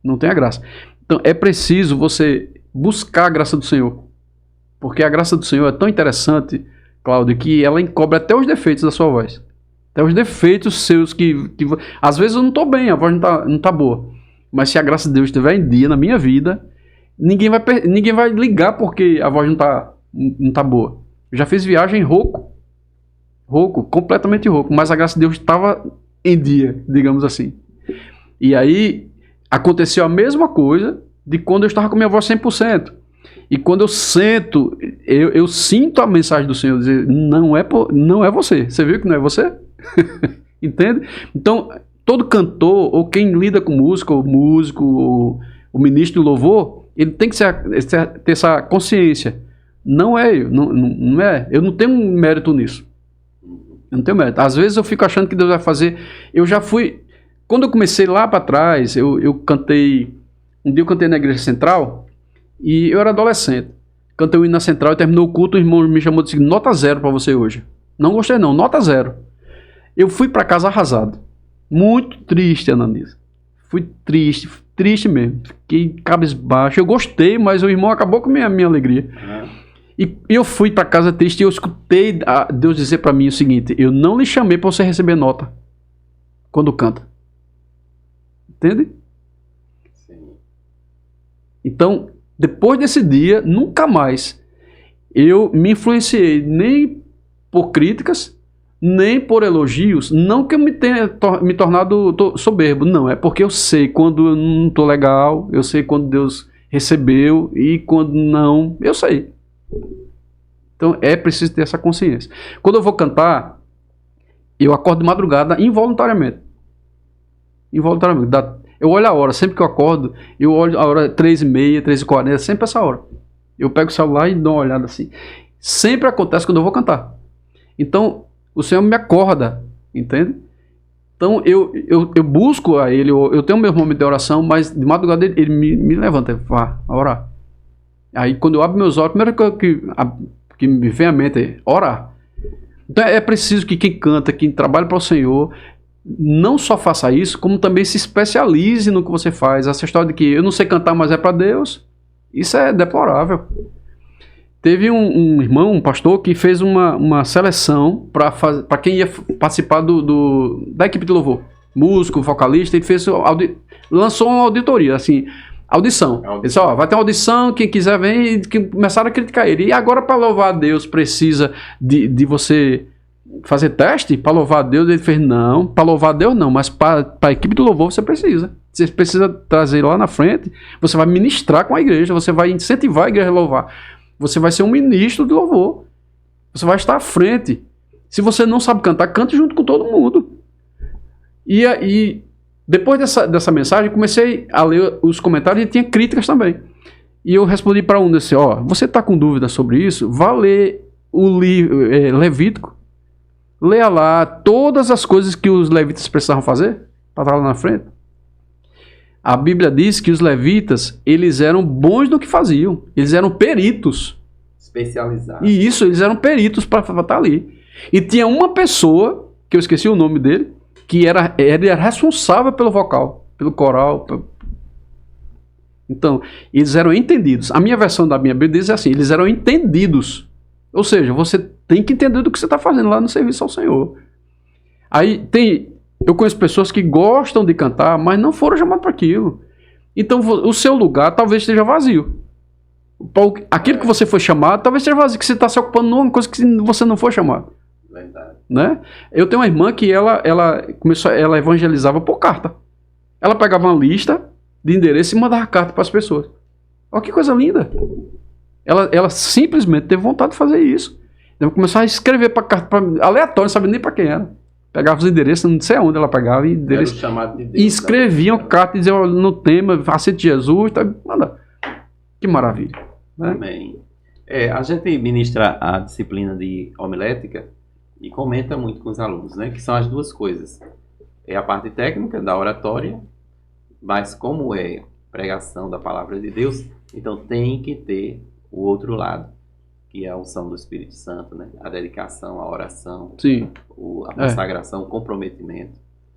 Não tem a graça. Então é preciso você buscar a graça do Senhor. Porque a graça do Senhor é tão interessante, Cláudio, que ela encobre até os defeitos da sua voz. Até os defeitos seus que às vezes eu não estou bem, a voz não tá boa. Mas se a graça de Deus estiver em dia na minha vida, ninguém vai ligar porque a voz não tá boa. Eu já fiz viagem rouco, completamente rouco, mas a graça de Deus estava em dia, digamos assim. E aí aconteceu a mesma coisa de quando eu estava com minha voz 100%. E quando eu sento, eu sinto a mensagem do Senhor dizer: não é você. Você viu que não é você? Entende? Então, todo cantor, ou quem lida com música, ou músico, ou o ministro do louvor, ele tem que ter essa consciência. Não é eu, não é. Eu não tenho mérito nisso. Eu não tenho mérito. Às vezes eu fico achando que Deus vai fazer. Eu já fui. Quando eu comecei lá para trás, eu cantei. Um dia eu cantei na igreja central e eu era adolescente. Cantei o hino na central e terminou o culto. O irmão me chamou e disse: nota 0 para você hoje. Não gostei, não, nota 0. Eu fui para casa arrasado. Muito triste, Ananias. Fui triste mesmo. Fiquei cabisbaixo. Eu gostei, mas o irmão acabou com a minha alegria. E eu fui para casa triste e eu escutei Deus dizer para mim o seguinte: eu não lhe chamei para você receber nota quando canta. Entende? Sim. Então, depois desse dia, nunca mais eu me influenciei nem por críticas, nem por elogios. Não que eu me tenha me tornado soberbo, não. É porque eu sei quando eu não estou legal, eu sei quando Deus recebeu e quando não, eu sei. Então é preciso ter essa consciência. Quando eu vou cantar, eu acordo de madrugada involuntariamente. Eu olho a hora, sempre que eu acordo, eu olho a hora 3h30, 3h40, sempre essa hora. Eu pego o celular e dou uma olhada assim. Sempre acontece quando eu vou cantar. Então, o Senhor me acorda, entende? Então, eu busco a Ele, eu tenho meu momento de oração, mas de madrugada Ele me levanta, vá orar. Aí, quando eu abro meus olhos, a primeira coisa que me vem à mente é orar. Então, é preciso que quem canta, quem trabalha para o Senhor, não só faça isso, como também se especialize no que você faz. Essa história de que eu não sei cantar, mas é para Deus, isso é deplorável. Teve um irmão, um pastor, que fez uma seleção para quem ia participar da equipe de louvor. Músico, vocalista, ele lançou uma auditoria, assim, audição. Ele disse: vai ter uma audição, quem quiser vem, e que começaram a criticar ele. E agora, para louvar a Deus, precisa de você fazer teste? Para louvar a Deus? Ele fez: não, para louvar a Deus não, mas para a equipe do louvor você precisa. Você precisa trazer lá na frente, você vai ministrar com a igreja, você vai incentivar a igreja a louvar. Você vai ser um ministro de louvor. Você vai estar à frente. Se você não sabe cantar, cante junto com todo mundo. E depois dessa mensagem, comecei a ler os comentários e tinha críticas também. E eu respondi para um desse, você está com dúvida sobre isso? Vá ler o livro Levítico. Leia lá todas as coisas que os levitas precisavam fazer para estar lá na frente. A Bíblia diz que os levitas, eles eram bons no que faziam. Eles eram peritos. Especializados. E isso, eles eram peritos para estar ali. E tinha uma pessoa, que eu esqueci o nome dele, que era responsável pelo vocal, pelo coral. Então, eles eram entendidos. A minha versão da minha Bíblia diz assim, eles eram entendidos. Ou seja, você tem que entender do que você está fazendo lá no serviço ao Senhor. Aí eu conheço pessoas que gostam de cantar, mas não foram chamadas para aquilo. Então, o seu lugar talvez esteja vazio. Aquilo que você foi chamado, talvez esteja vazio, que você está se ocupando numa coisa que você não foi chamado. Verdade. Né? Eu tenho uma irmã que ela evangelizava por carta. Ela pegava uma lista de endereço e mandava carta para as pessoas. Olha que coisa linda. Ela simplesmente teve vontade de fazer isso. Ela começou a escrever para carta aleatória, não sabia nem para quem era. Pegava os endereços, não sei aonde ela pegava, e escreviam carta e diziam no tema, aceite Jesus, tá, manda. Que maravilha. Né? Amém. A gente ministra a disciplina de homilética e comenta muito com os alunos, né? Que são as duas coisas. É a parte técnica da oratória, mas como é pregação da palavra de Deus, então tem que ter o outro lado, que é a unção do Espírito Santo, né? A dedicação, a oração, sim, a consagração, o comprometimento.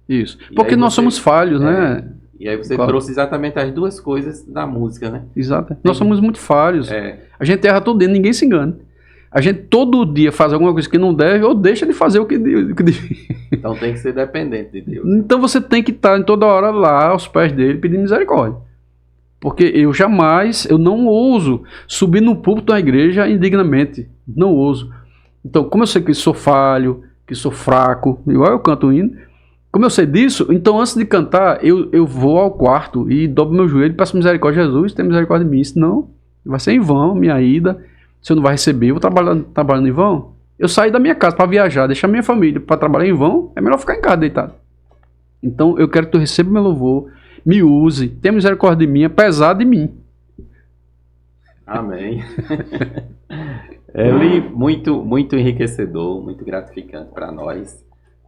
Isso. Porque nós somos falhos, né? E aí você trouxe exatamente as duas coisas da música, né? Exato. Nós somos muito falhos. A gente erra todo dia, ninguém se engana. A gente todo dia faz alguma coisa que não deve ou deixa de fazer o que deve. Então tem que ser dependente de Deus. Então você tem que estar em toda hora lá aos pés dele pedindo misericórdia. Porque eu não ouso subir no púlpito da igreja indignamente. Não ouso. Então, como eu sei que sou falho, que sou fraco, igual eu canto o hino, como eu sei disso, então antes de cantar, eu vou ao quarto e dobro meu joelho e peço misericórdia a Jesus, tem misericórdia de mim, senão vai ser em vão minha ida, você não vai receber, eu vou trabalhando em vão. Eu saí da minha casa para viajar, deixar minha família para trabalhar em vão, é melhor ficar em casa deitado. Então eu quero que tu receba meu louvor, me use, tenha misericórdia de mim, apesar de mim. Amém. Eli, muito, muito enriquecedor, muito gratificante para nós.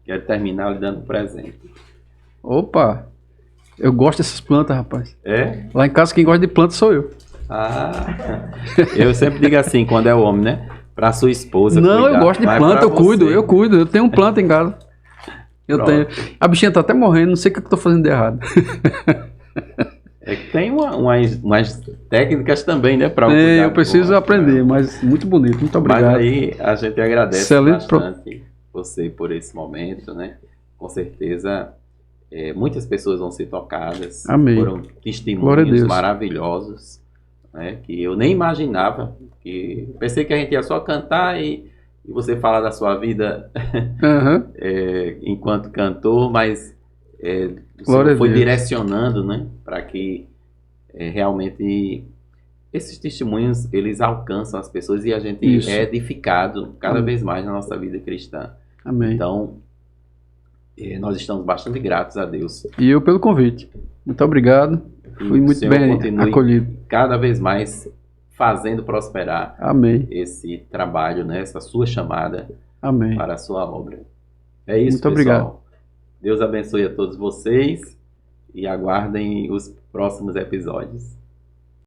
Quero terminar lhe dando um presente. Opa! Eu gosto dessas plantas, rapaz. É? Lá em casa quem gosta de planta sou eu. Eu sempre digo assim, quando é o homem, né? Para sua esposa. Não, cuidar, eu gosto de planta, eu cuido. Eu tenho planta em casa. Tenho. A bichinha tá até morrendo, não sei o que eu tô fazendo de errado. É que tem umas técnicas também, né? Para eu preciso aprender, mas muito bonito, muito obrigado. Mas aí a gente agradece bastante você por esse momento, né? Com certeza muitas pessoas vão ser tocadas. Amém. Foram testemunhos maravilhosos, né? Que eu nem imaginava. Que pensei que a gente ia só cantar e você falar da sua vida enquanto cantor, mas o Senhor foi direcionando, né? Para que realmente esses testemunhos eles alcançam as pessoas e a gente é edificado cada vez mais na nossa vida cristã. Amém. Então, nós estamos bastante gratos a Deus. E eu pelo convite. Muito obrigado. Fui muito bem acolhido. Cada vez mais fazendo prosperar esse trabalho, né? Essa sua chamada para a sua obra. É isso, muito pessoal. Obrigado. Deus abençoe a todos vocês e aguardem os próximos episódios.